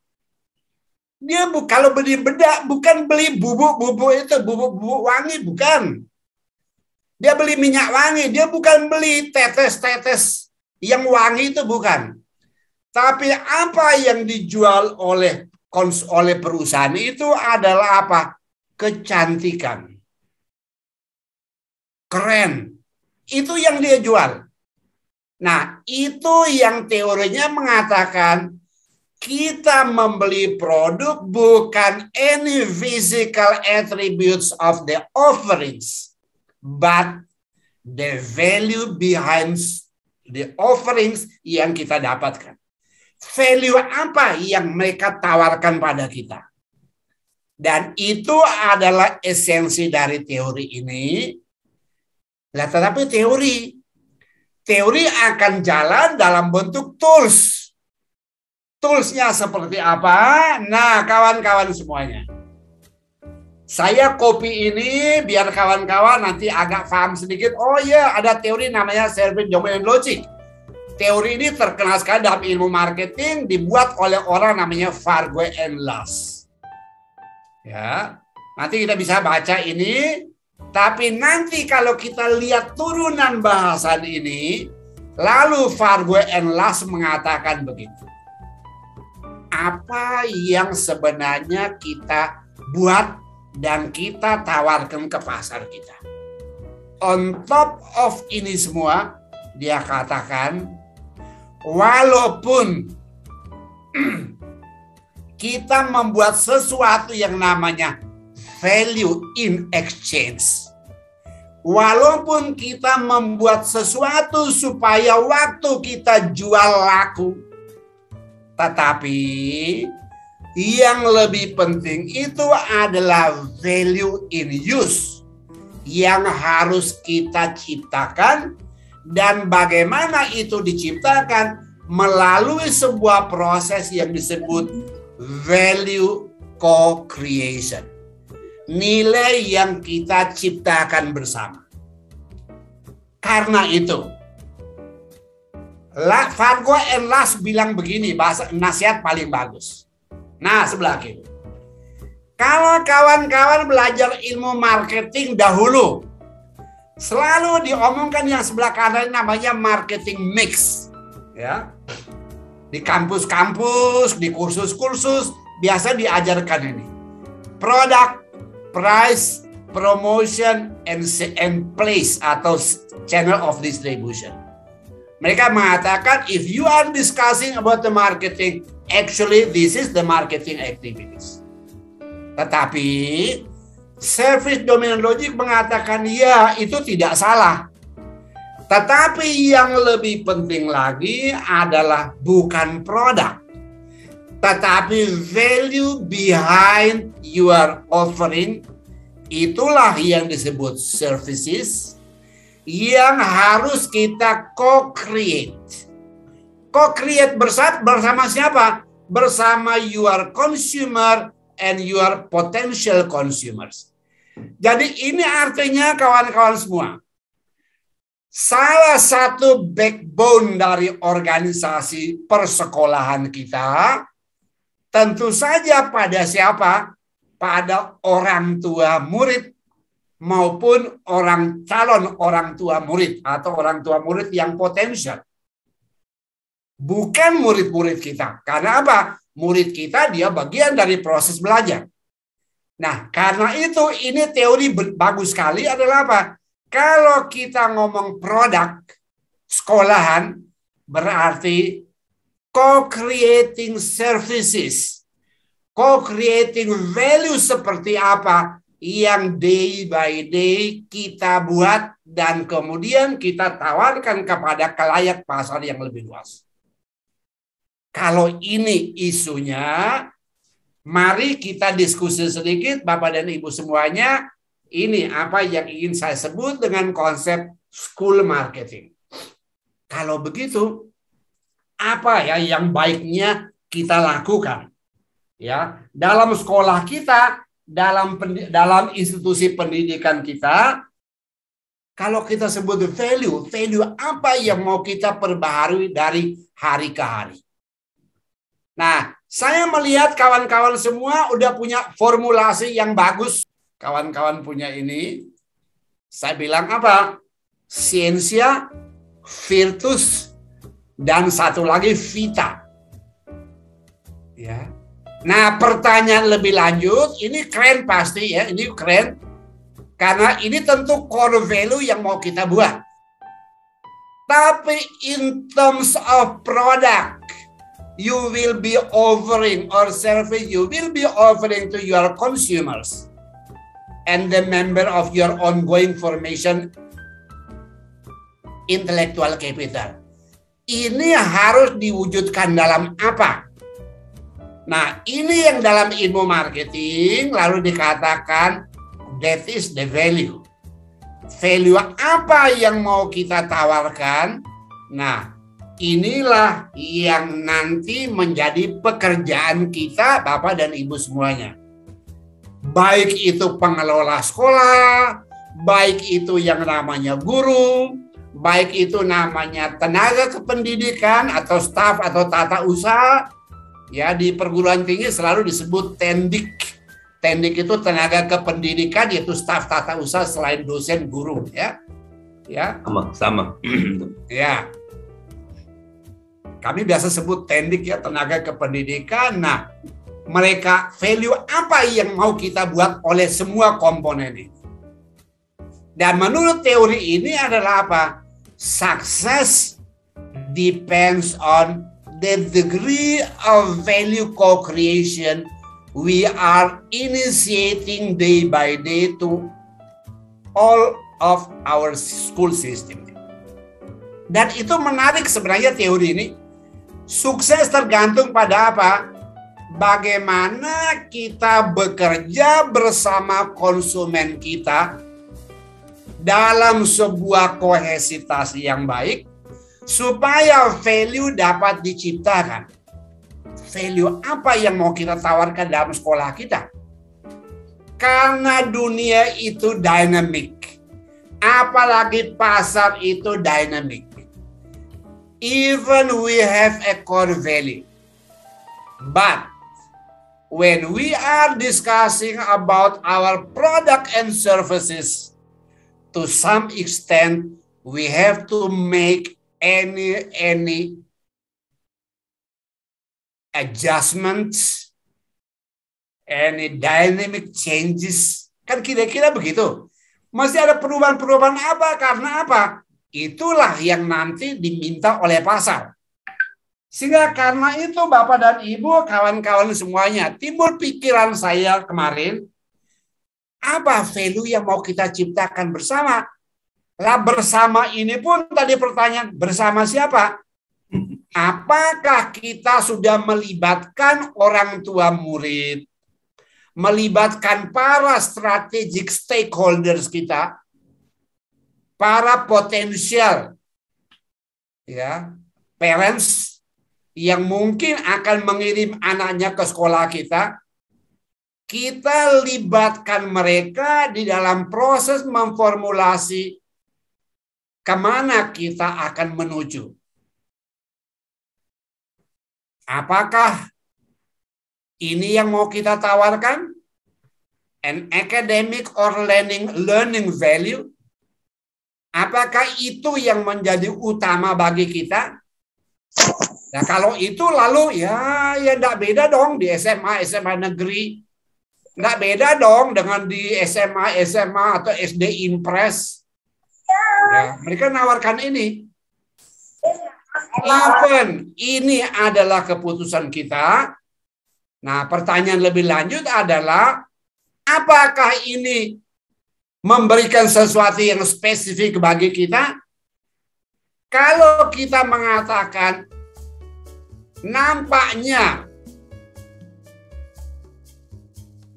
Dia kalau beli bedak bukan beli bubuk-bubuk itu, bubuk-bubuk wangi, bukan. Dia beli minyak wangi, dia bukan beli tetes-tetes yang wangi itu, bukan. Tapi apa yang dijual oleh perusahaan itu adalah apa? Kecantikan. Keren. Itu yang dia jual. Nah, itu yang teorinya mengatakan kita membeli produk bukan any physical attributes of the offerings, but the value behind the offerings yang kita dapatkan. Value apa yang mereka tawarkan pada kita. Dan itu adalah esensi dari teori ini. Nah, tetapi teori akan jalan dalam bentuk tools. Toolsnya seperti apa? Nah, kawan-kawan semuanya. Saya copy ini biar kawan-kawan nanti agak paham sedikit. Oh ya, ada teori namanya Service Domain Logic. Teori ini terkenal sekali dalam ilmu marketing, dibuat oleh orang namanya Farquhar and Lass. Ya, nanti kita bisa baca ini. Tapi nanti kalau kita lihat turunan bahasan ini, lalu Farquhar and Lass mengatakan begitu. Apa yang sebenarnya kita buat dan kita tawarkan ke pasar kita. On top of ini semua, dia katakan, walaupun kita membuat sesuatu yang namanya value in exchange. Walaupun kita membuat sesuatu supaya waktu kita jual laku. Tetapi yang lebih penting itu adalah value in use. Yang harus kita ciptakan dan bagaimana itu diciptakan melalui sebuah proses yang disebut value co-creation. Nilai yang kita ciptakan bersama. Karena itu, Farquhar and Lass bilang begini, bahasa nasihat paling bagus. Nah, sebelah kiri. Kalau kawan-kawan belajar ilmu marketing dahulu, selalu diomongkan yang sebelah kanan namanya marketing mix. Ya. Di kampus-kampus, di kursus-kursus, biasa diajarkan ini. Product, price, promotion, and place atau channel of distribution. Mereka mengatakan if you are discussing about the marketing, actually this is the marketing activities. Tetapi Service Domain Logic mengatakan ya itu tidak salah. Tetapi yang lebih penting lagi adalah bukan produk, tetapi value behind your offering. Itulah yang disebut services yang harus kita co-create. Co-create bersama siapa? Bersama your consumer and your potential consumers. Jadi ini artinya kawan-kawan semua, salah satu backbone dari organisasi persekolahan kita tentu saja pada siapa? Pada orang tua murid maupun calon orang tua murid atau orang tua murid yang potensial. Bukan murid-murid kita. Karena apa? Murid kita dia bagian dari proses belajar. Nah, karena itu ini teori bagus sekali adalah apa? Kalau kita ngomong produk sekolahan berarti co-creating services. Co-creating value seperti apa yang day by day kita buat dan kemudian kita tawarkan kepada kalayak pasar yang lebih luas. Kalau ini isunya, mari kita diskusi sedikit, Bapak dan Ibu semuanya. Ini apa yang ingin saya sebut dengan konsep school marketing. Kalau begitu, apa ya yang baiknya kita lakukan? Ya, dalam sekolah kita, dalam institusi pendidikan kita, kalau kita sebut value apa yang mau kita perbaharui dari hari ke hari. Nah, saya melihat kawan-kawan semua udah punya formulasi yang bagus. Kawan-kawan punya ini, saya bilang apa? Scientia, virtus, dan satu lagi vita. Ya. Nah, pertanyaan lebih lanjut, ini keren pasti ya, ini keren. Karena ini tentu core value yang mau kita buat. Tapi in terms of product, you will be offering or service, you will be offering to your consumers and the member of your ongoing formation intellectual capital. Ini harus diwujudkan dalam apa? Nah, ini yang dalam ilmu marketing lalu dikatakan that is the value. Value apa yang mau kita tawarkan? Nah, inilah yang nanti menjadi pekerjaan kita, Bapak dan Ibu semuanya. Baik itu pengelola sekolah, baik itu yang namanya guru, baik itu namanya tenaga kependidikan atau staf atau tata usaha. Ya, di perguruan tinggi selalu disebut tendik. Tendik itu tenaga kependidikan, yaitu staf tata usaha selain dosen guru, ya. Ya. Sama. Ya. Kami biasa sebut tendik ya, tenaga kependidikan. Nah, mereka value apa yang mau kita buat oleh semua komponen ini. Dan menurut teori ini adalah apa? Success depends on the degree of value co-creation we are initiating day by day to all of our school system. Dan itu menarik sebenarnya teori ini. Sukses tergantung pada apa? Bagaimana kita bekerja bersama konsumen kita dalam sebuah kohesitas yang baik supaya value dapat diciptakan. Value apa yang mau kita tawarkan dalam sekolah kita? Karena dunia itu dynamic. Apalagi pasar itu dynamic. Even we have a core value. But when we are discussing about our product and services, to some extent, we have to make any adjustments, any dynamic changes. Kan kira-kira begitu. Masih ada perubahan-perubahan apa? Karena apa? Itulah yang nanti diminta oleh pasar. Sehingga karena itu Bapak dan Ibu, kawan-kawan semuanya, timbul pikiran saya kemarin, apa value yang mau kita ciptakan bersama? Lah bersama ini pun tadi pertanyaan, bersama siapa? Apakah kita sudah melibatkan orang tua murid, melibatkan para strategic stakeholders kita, para potensial ya parents yang mungkin akan mengirim anaknya ke sekolah kita, kita libatkan mereka di dalam proses memformulasi kemana kita akan menuju. Apakah ini yang mau kita tawarkan? An academic or learning value? Apakah itu yang menjadi utama bagi kita? Nah, kalau itu lalu ya enggak beda dong di SMA negeri. Enggak beda dong dengan di SMA atau SD Impres. Ya, mereka nawarkan ini. Even ini adalah keputusan kita. Nah, pertanyaan lebih lanjut adalah apakah ini memberikan sesuatu yang spesifik bagi kita? Kalau kita mengatakan nampaknya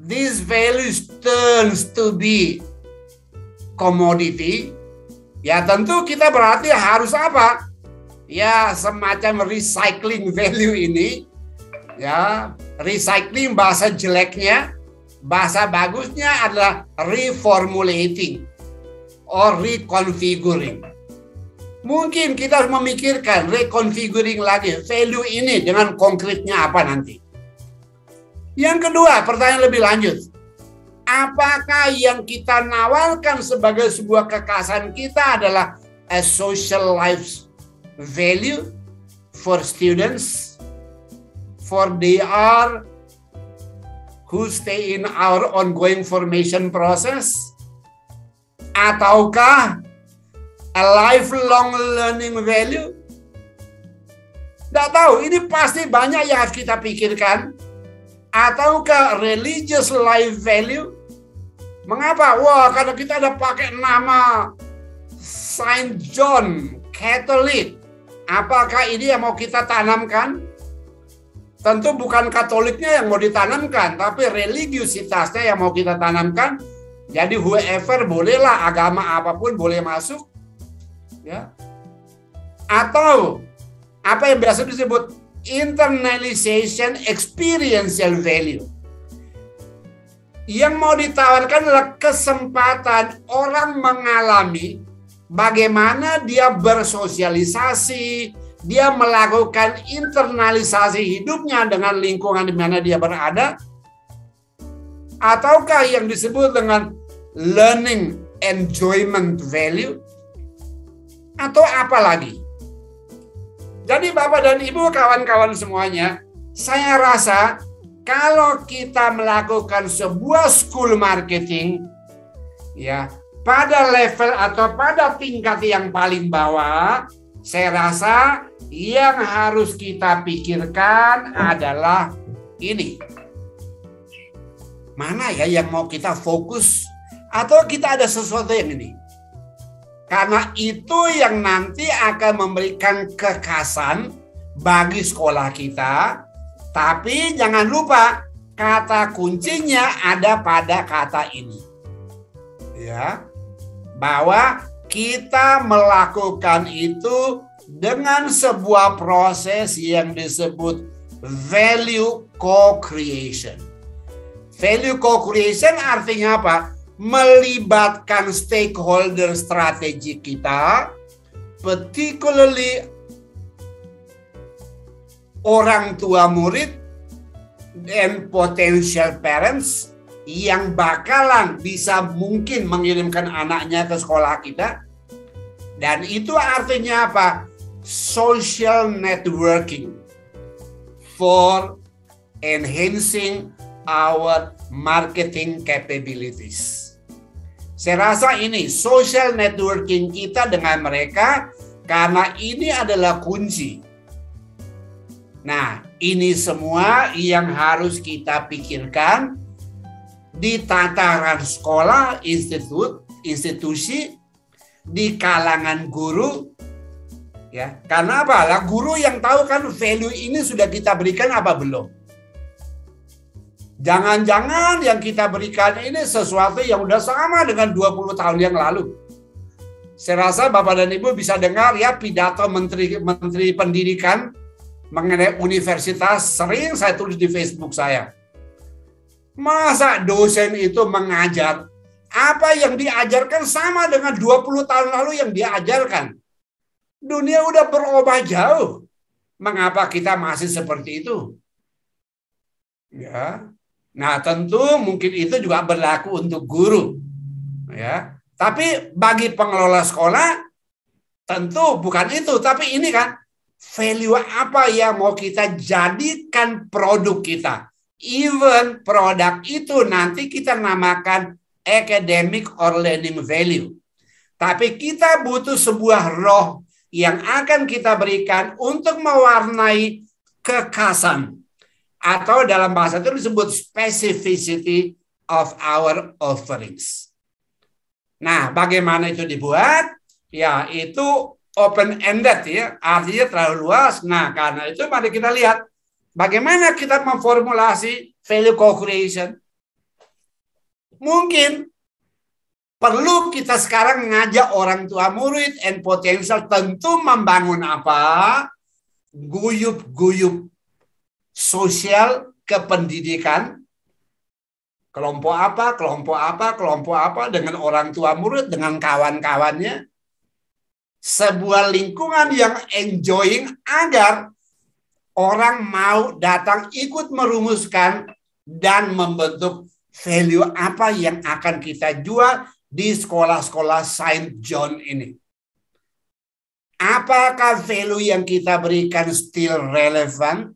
these values turns to be commodity, ya tentu kita berarti harus apa? Ya semacam recycling value ini, ya recycling bahasa jeleknya, bahasa bagusnya adalah reformulating or reconfiguring. Mungkin kita harus memikirkan reconfiguring lagi value ini dengan konkretnya apa nanti. Yang kedua, pertanyaan lebih lanjut. Apakah yang kita nawarkan sebagai sebuah kekhasan kita adalah a social life value for students, for they are who stay in our ongoing formation process, ataukah a lifelong learning value? Tidak tahu, ini pasti banyak yang harus kita pikirkan. Ataukah religious life value? Mengapa? Wah, karena kita ada pakai nama Saint John, Catholic. Apakah ini yang mau kita tanamkan? Tentu bukan Katoliknya yang mau ditanamkan, tapi religiusitasnya yang mau kita tanamkan. Jadi whoever bolehlah, agama apapun boleh masuk. Ya. Atau apa yang biasa disebut internalization experiential value. Yang mau ditawarkan adalah kesempatan orang mengalami bagaimana dia bersosialisasi, dia melakukan internalisasi hidupnya dengan lingkungan di mana dia berada, ataukah yang disebut dengan learning enjoyment value, atau apa lagi? Jadi Bapak dan Ibu, kawan-kawan semuanya, saya rasa kalau kita melakukan sebuah school marketing, ya pada level atau pada tingkat yang paling bawah, saya rasa yang harus kita pikirkan adalah ini. Mana ya yang mau kita fokus? Atau kita ada sesuatu yang ini? Karena itu yang nanti akan memberikan kekhasan bagi sekolah kita. Tapi jangan lupa, kata kuncinya ada pada kata ini. Ya. Bahwa kita melakukan itu dengan sebuah proses yang disebut value co-creation. Value co-creation artinya apa? Melibatkan stakeholder strategi kita, particularly orang tua murid dan potential parents yang bakalan bisa mungkin mengirimkan anaknya ke sekolah kita. Dan itu artinya apa? Social networking for enhancing our marketing capabilities. Saya rasa ini social networking kita dengan mereka, karena ini adalah kunci. Nah, ini semua yang harus kita pikirkan di tataran sekolah, institusi, di kalangan guru. Ya, karena apa? Lah, guru yang tahu kan value ini sudah kita berikan apa belum? Jangan-jangan yang kita berikan ini sesuatu yang udah sama dengan 20 tahun yang lalu. Saya rasa Bapak dan Ibu bisa dengar ya pidato Menteri Pendidikan mengenai universitas, sering saya tulis di Facebook saya. Masa dosen itu mengajar apa yang diajarkan sama dengan 20 tahun lalu yang diajarkan? Dunia udah berubah jauh. Mengapa kita masih seperti itu? Ya. Nah, tentu mungkin itu juga berlaku untuk guru. Ya. Tapi bagi pengelola sekolah tentu bukan itu, tapi ini kan value apa yang mau kita jadikan produk kita. Even produk itu nanti kita namakan academic or learning value. Tapi kita butuh sebuah roh yang akan kita berikan untuk mewarnai kekhasan. Atau dalam bahasa itu disebut specificity of our offerings. Nah, bagaimana itu dibuat? Ya, itu open-ended ya, artinya terlalu luas. Nah, karena itu mari kita lihat bagaimana kita memformulasi value co-creation. Mungkin perlu kita sekarang ngajak orang tua murid and potensial tentu membangun apa? Guyup-guyup sosial kependidikan. Kelompok apa dengan orang tua murid, dengan kawan-kawannya. Sebuah lingkungan yang enjoying agar orang mau datang ikut merumuskan dan membentuk value apa yang akan kita jual di sekolah-sekolah Saint John ini. Apakah value yang kita berikan still relevant?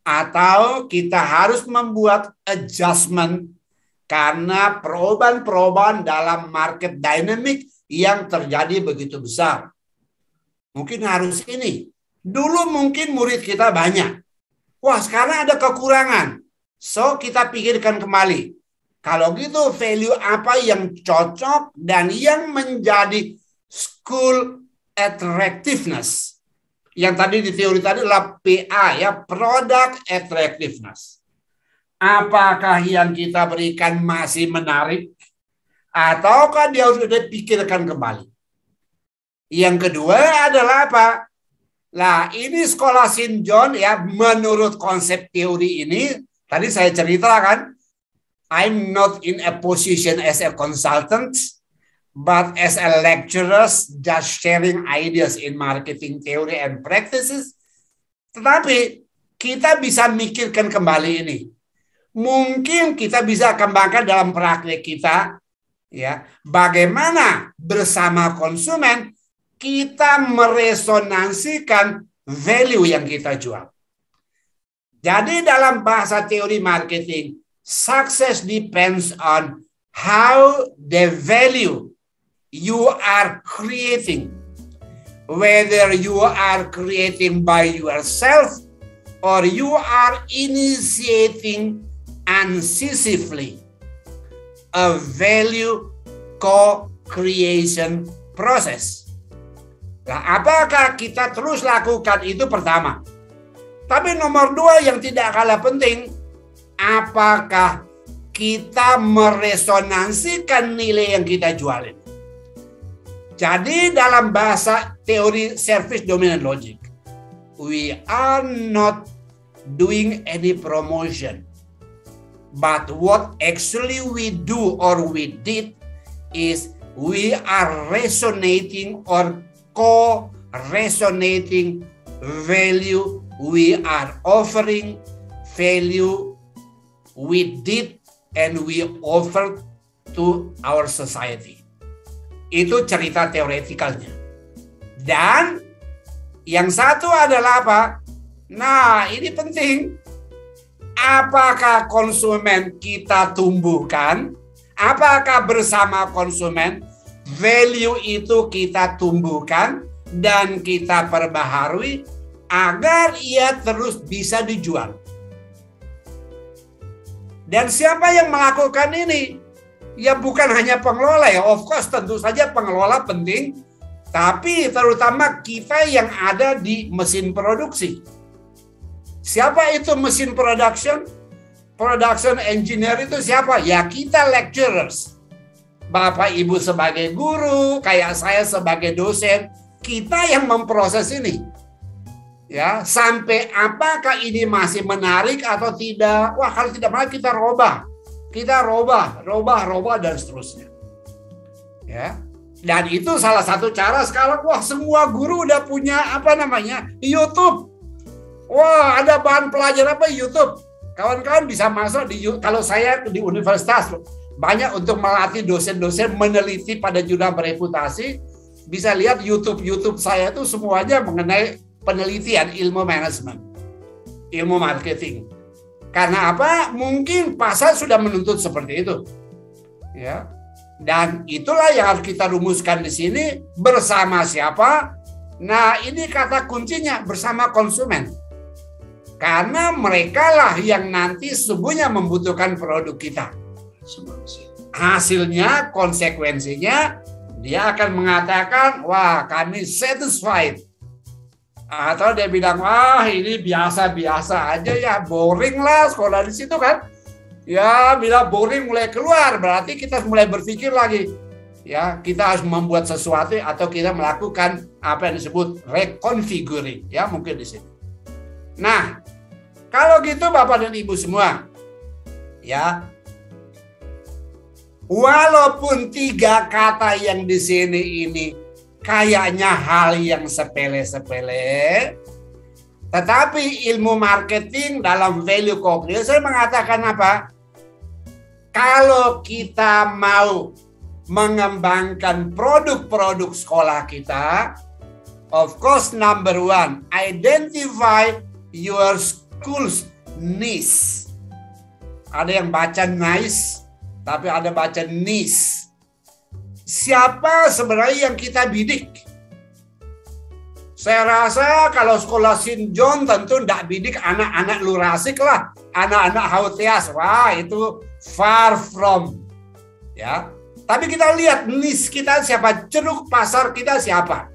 Atau kita harus membuat adjustment karena perubahan-perubahan dalam market dynamic yang terjadi begitu besar. Mungkin harus ini. Dulu mungkin murid kita banyak. Wah, sekarang ada kekurangan. So, kita pikirkan kembali. Kalau gitu, value apa yang cocok dan yang menjadi school attractiveness. Yang tadi di teori tadi adalah PA, ya, product attractiveness. Apakah yang kita berikan masih menarik? Ataukah dia harus dipikirkan kembali? Yang kedua adalah apa? Nah, ini sekolah Saint John ya, menurut konsep teori ini, tadi saya ceritakan, I'm not in a position as a consultant, but as a lecturer, just sharing ideas in marketing theory and practices. Tetapi kita bisa mikirkan kembali ini. Mungkin kita bisa kembangkan dalam praktek kita, ya, bagaimana bersama konsumen kita meresonansikan value yang kita jual. Jadi dalam bahasa teori marketing, success depends on how the value you are creating. Whether you are creating by yourself or you are initiating incisively a value co-creation process. Nah, apakah kita terus lakukan itu pertama? Tapi nomor dua yang tidak kalah penting, apakah kita meresonansikan nilai yang kita jualin? Jadi dalam bahasa teori service dominant logic, we are not doing any promotion. But what actually we do or we did is we are resonating or co-resonating value we are offering, value we did and we offered to our society. Itu cerita teoretikalnya. Dan yang satu adalah apa? Nah, ini penting. Apakah konsumen kita tumbuhkan? Apakah bersama konsumen value itu kita tumbuhkan dan kita perbaharui agar ia terus bisa dijual? Dan siapa yang melakukan ini? Ya bukan hanya pengelola ya, of course tentu saja pengelola penting, tapi terutama kita yang ada di mesin produksi. Siapa itu mesin production? Production engineer itu siapa? Ya kita lecturers. Bapak Ibu sebagai guru, kayak saya sebagai dosen, kita yang memproses ini. Ya, sampai apakah ini masih menarik atau tidak? Wah, kalau tidak menarik kita robah. Kita robah dan seterusnya. Ya. Dan itu salah satu cara sekarang, wah semua guru udah punya YouTube. Wah, ada bahan pelajaran YouTube. Kawan-kawan bisa masuk di YouTube. Kalau saya di universitas banyak untuk melatih dosen-dosen meneliti pada jurnal bereputasi, bisa lihat YouTube saya itu semuanya mengenai penelitian ilmu manajemen, ilmu marketing. Karena apa? Mungkin pasar sudah menuntut seperti itu. Ya. Dan itulah yang harus kita rumuskan di sini bersama siapa? Nah, ini kata kuncinya bersama konsumen. Karena mereka lah yang nanti sesungguhnya membutuhkan produk kita. Hasilnya, konsekuensinya, Dia akan mengatakan, wah kami satisfied. Atau dia bilang, wah ini biasa-biasa aja ya, boring lah sekolah di situ kan. Ya, bila boring mulai keluar, berarti kita mulai berpikir lagi. Ya, kita harus membuat sesuatu atau kita melakukan apa yang disebut reconfiguring. Ya, mungkin di sini. Nah, kalau gitu Bapak dan Ibu semua, ya, walaupun 3 kata yang di sini ini kayaknya hal yang sepele-sepele, tetapi ilmu marketing dalam value co-creation saya mengatakan apa? Kalau kita mau mengembangkan produk-produk sekolah kita, of course number 1, identify your school's niche. Ada yang baca nice, tapi ada baca niche. Siapa sebenarnya yang kita bidik? Saya rasa kalau sekolah St. John tentu tidak bidik anak-anak Lurasik lah. Anak-anak Hautias, wah itu far from. Ya. Tapi kita lihat niche kita siapa, ceruk pasar kita siapa.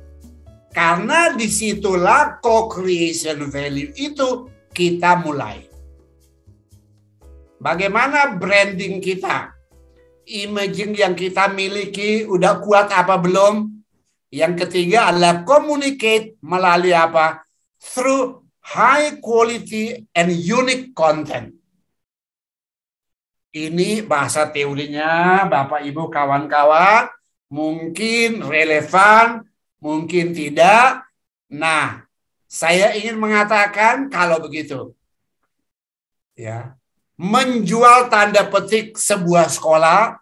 Karena disitulah co-creation value itu kita mulai. Bagaimana branding kita? Imaging yang kita miliki udah kuat apa belum? Yang ketiga adalah communicate melalui apa? Through high quality and unique content. Ini bahasa teorinya Bapak Ibu kawan-kawan, mungkin relevan, mungkin tidak. Nah, saya ingin mengatakan kalau begitu. Ya. Menjual tanda petik sebuah sekolah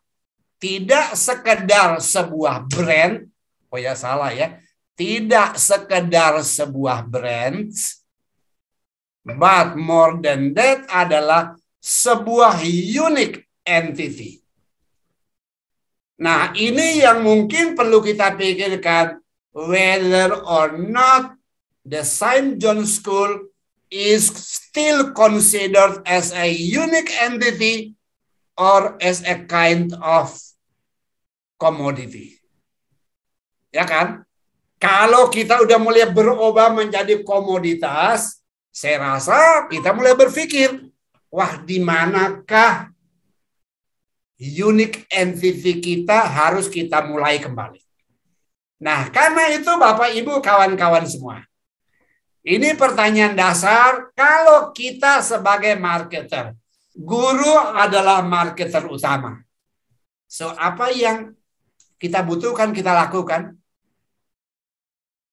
tidak sekedar sebuah brand. Oh ya salah ya. Tidak sekedar sebuah brand. But more than that adalah sebuah unique entity. Nah, ini yang mungkin perlu kita pikirkan. Whether or not the St. John School is still considered as a unique entity or as a kind of commodity. Ya kan? Kalau kita udah mulai berubah menjadi komoditas, saya rasa kita mulai berpikir, wah di manakah unique entity kita harus kita mulai kembali. Nah, karena itu Bapak Ibu kawan-kawan semua. Ini pertanyaan dasar, kalau kita sebagai marketer, guru adalah marketer utama. So, apa yang kita butuhkan, kita lakukan?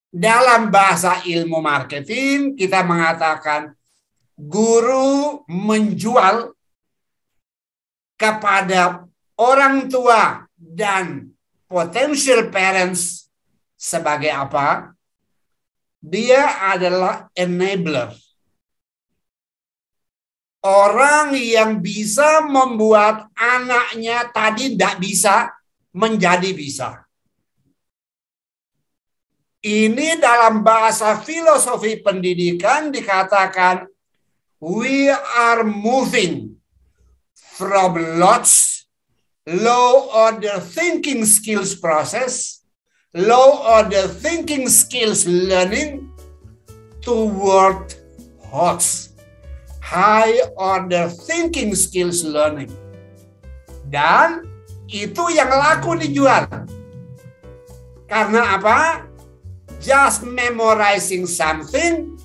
Dalam bahasa ilmu marketing, kita mengatakan, guru menjual kepada orang tua dan potential parents sebagai apa? Dia adalah enabler. Orang yang bisa membuat anaknya tadi tidak bisa menjadi bisa. Ini dalam bahasa filosofi pendidikan dikatakan we are moving from low order thinking skills process, low order thinking skills learning toward HOTS, high order thinking skills learning. Dan itu yang laku dijual. Karena apa? Just memorizing something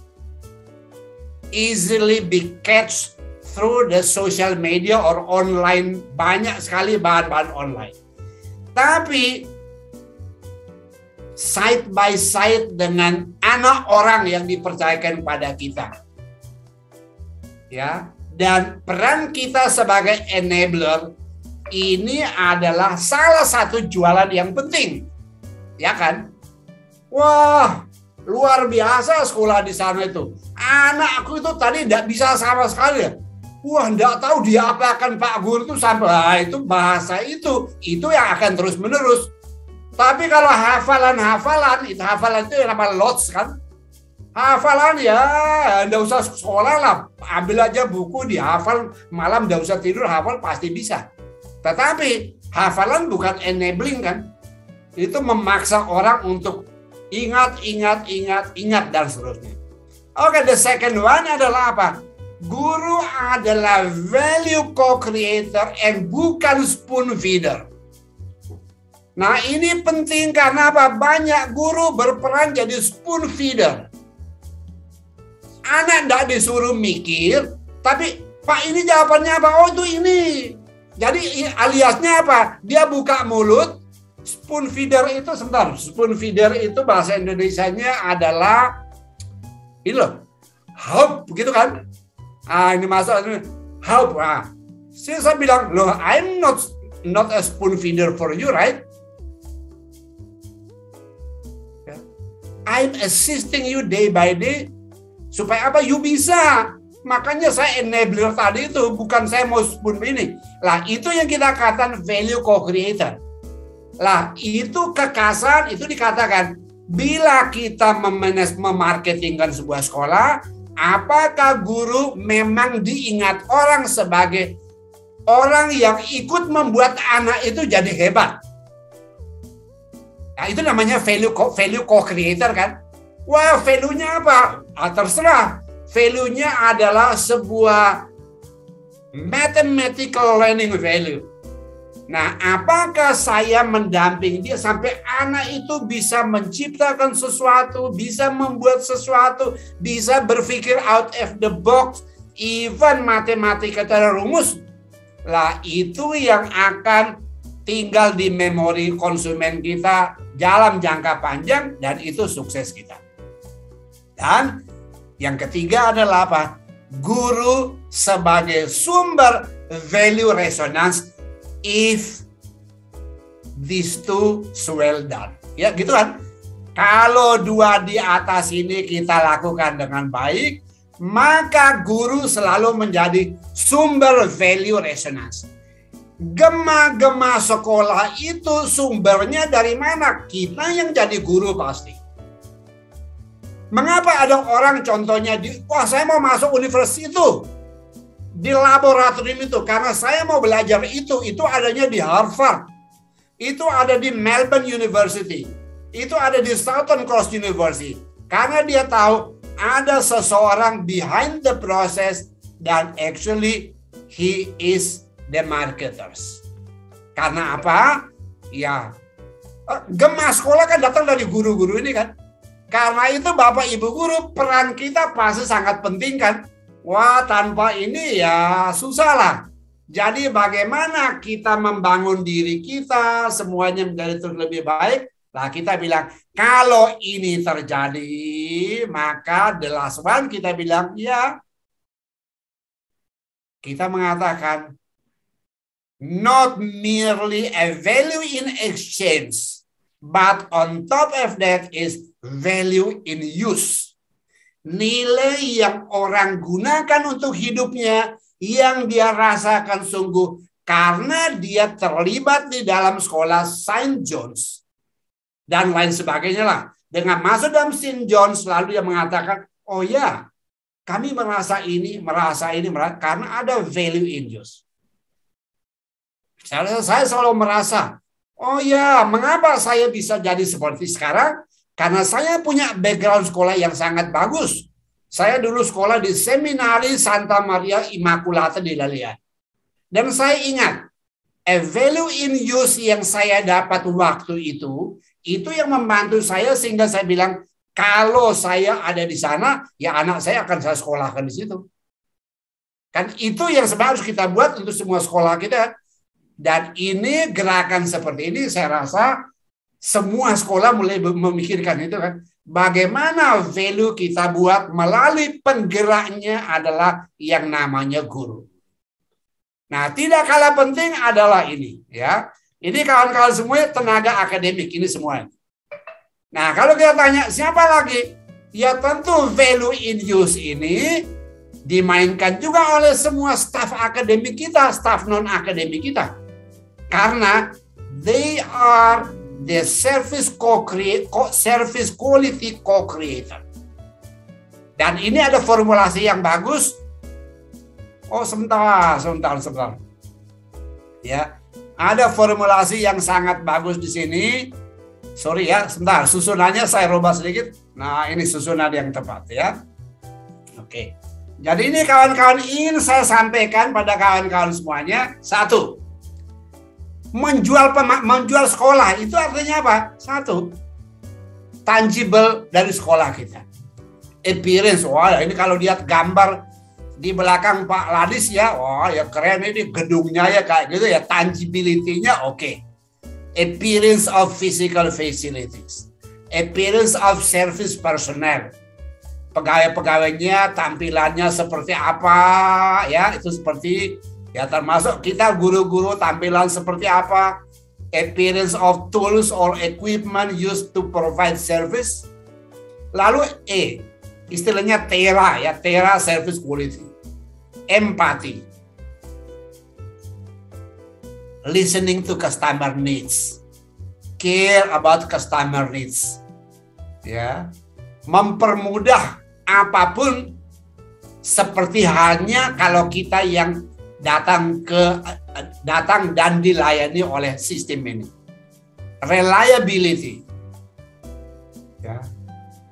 easily be catch through the social media or online. Banyak sekali bahan-bahan online. Tapi side by side dengan anak orang yang dipercayakan pada kita. Ya, dan peran kita sebagai enabler ini adalah salah satu jualan yang penting. Ya kan? Wah, luar biasa sekolah di sana itu. Anakku itu tadi tidak bisa sama sekali. Wah, tidak tahu dia apakan Pak Guru itu sampai itu bahasa itu yang akan terus menerus. Tapi kalau hafalan itu yang namanya lots kan. Hafalan ya, tidak usah sekolah lah. Ambil aja buku, dihafal, malam tidak usah tidur, hafal pasti bisa. Tetapi hafalan bukan enabling kan. Itu memaksa orang untuk ingat dan seterusnya. Oke, the second one adalah apa? Guru adalah value co-creator and bukan spoon feeder. Nah, ini penting karena apa? Banyak guru berperan jadi spoon feeder. Anak tidak disuruh mikir, tapi Pak ini jawabannya apa? Oh itu ini. Jadi aliasnya apa? Dia buka mulut. Spoon feeder itu sebentar. Spoon feeder itu bahasa Indonesianya adalah ini loh. Hop, begitu kan? Ini masalah hop. Saya bilang, loh, I'm not a spoon feeder for you, right? I'm assisting you day by day supaya apa? You bisa. Makanya saya enabler tadi itu, bukan saya mau spoon ini. Lah, itu yang kita katakan value co-creator. Lah, itu kekasan, itu dikatakan bila kita memarketingkan sebuah sekolah, apakah guru memang diingat orang sebagai orang yang ikut membuat anak itu jadi hebat? Nah, itu namanya value co-creator kan? Wah, value-nya apa? Terserah. Value-nya adalah sebuah mathematical learning value. Nah, apakah saya mendampingi dia sampai anak itu bisa menciptakan sesuatu, bisa membuat sesuatu, bisa berpikir out of the box, even matematika secara rumus? Lah, itu yang akan tinggal di memori konsumen kita dalam jangka panjang dan itu sukses kita. Dan yang ketiga adalah apa? Guru sebagai sumber value resonance if these two well done. Ya gitu kan? Kalau dua di atas ini kita lakukan dengan baik, maka guru selalu menjadi sumber value resonance. Gema-gema sekolah itu sumbernya dari mana? Kita yang jadi guru pasti. Mengapa ada orang contohnya wah saya mau masuk universitas itu, di laboratorium itu, karena saya mau belajar itu adanya di Harvard, itu ada di Melbourne University, itu ada di Southern Cross University, karena dia tahu ada seseorang behind the process dan actually he is the marketers. Karena apa? Ya, gema sekolah kan datang dari guru-guru ini kan. Karena itu Bapak Ibu guru, peran kita pasti sangat penting kan. Wah, tanpa ini ya susah lah. Jadi bagaimana kita membangun diri kita, semuanya menjadi terus lebih baik. Lah kita bilang, kalau ini terjadi, maka the last one kita bilang, ya. Kita mengatakan, not merely a value in exchange, but on top of that is value in use. Nilai yang orang gunakan untuk hidupnya, yang dia rasakan sungguh karena dia terlibat di dalam sekolah St. John's dan lain sebagainya lah. Dengan masuk dalam St. John's lalu dia mengatakan, oh ya, kami merasa ini, karena ada value in use. Saya selalu merasa, oh ya, mengapa saya bisa jadi seperti sekarang? Karena saya punya background sekolah yang sangat bagus. Saya dulu sekolah di Seminari Santa Maria Immaculata di Dalian. Dan saya ingat, a value in use yang saya dapat waktu itu yang membantu saya sehingga saya bilang, kalau saya ada di sana, ya anak saya akan saya sekolahkan di situ. Kan itu yang sebenarnya harus kita buat untuk semua sekolah kita. Dan ini gerakan seperti ini saya rasa semua sekolah mulai memikirkan itu kan. Bagaimana value kita buat melalui penggeraknya adalah yang namanya guru. Nah, tidak kalah penting adalah ini ya. Ini kawan-kawan semuanya tenaga akademik ini semua. Nah, kalau kita tanya siapa lagi? Ya tentu value in use ini dimainkan juga oleh semua staf akademik kita, staf non akademik kita. Karena they are the service quality co-creator. Dan ini ada formulasi yang bagus. Oh, sebentar. Ya, ada formulasi yang sangat bagus di sini. Sorry ya, sebentar. Susunannya saya rubah sedikit. Nah, ini susunan yang tepat ya. Oke. Jadi ini kawan-kawan ingin saya sampaikan pada kawan-kawan semuanya. Satu, menjual sekolah itu artinya apa? Satu, tangible dari sekolah kita. Appearance, wah ini kalau lihat gambar di belakang Pak Ladis ya, wah ya keren ini gedungnya ya kayak gitu ya, tangibility-nya oke. Appearance of physical facilities, appearance of service personnel, pegawai-pegawainya tampilannya seperti apa ya, itu seperti ya, termasuk kita guru-guru tampilan seperti apa, appearance of tools or equipment used to provide service. Lalu istilahnya TERA ya, TERA service quality, empathy, listening to customer needs, care about customer needs, ya, mempermudah apapun, seperti halnya kalau kita yang datang dan dilayani oleh sistem ini. Reliability, ya,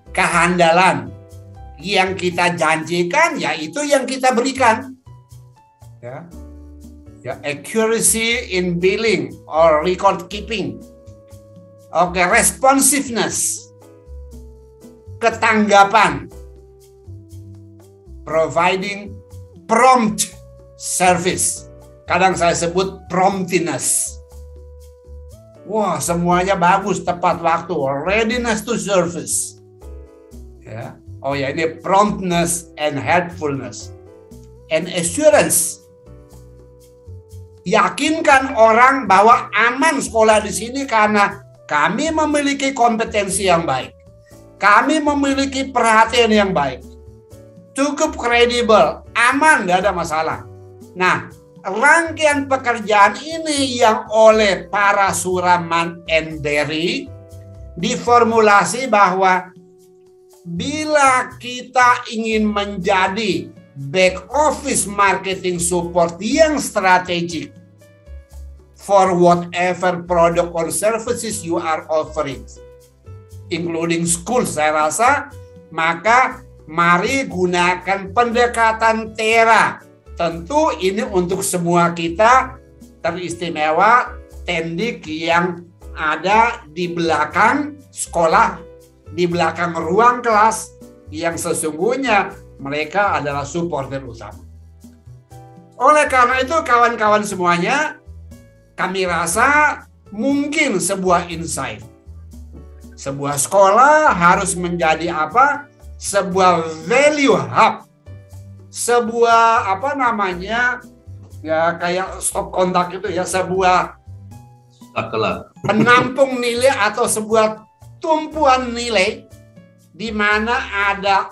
kehandalan yang kita janjikan, ya itu yang kita berikan, ya. Ya, accuracy in billing or record keeping. Oke, responsiveness, ketanggapan, providing prompt service. Kadang saya sebut promptness. Wah, semuanya bagus, tepat waktu, readiness to service. Ya. Oh ya, ini promptness and helpfulness and assurance. Yakinkan orang bahwa aman sekolah di sini karena kami memiliki kompetensi yang baik. Kami memiliki perhatian yang baik. Cukup kredibel, aman, tidak ada masalah. Nah, rangkaian pekerjaan ini yang oleh para Suraman and Berry diformulasi bahwa bila kita ingin menjadi back office marketing support yang strategik for whatever product or services you are offering, including school, saya rasa, maka mari gunakan pendekatan TERA. Tentu ini untuk semua kita, teristimewa tendik yang ada di belakang sekolah, di belakang ruang kelas, yang sesungguhnya mereka adalah supporter utama. Oleh karena itu kawan-kawan semuanya, kami rasa mungkin sebuah insight. Sebuah sekolah harus menjadi apa? Sebuah value hub. Sebuah ya kayak stop kontak itu ya, sebuah penampung nilai atau sebuah tumpuan nilai di mana ada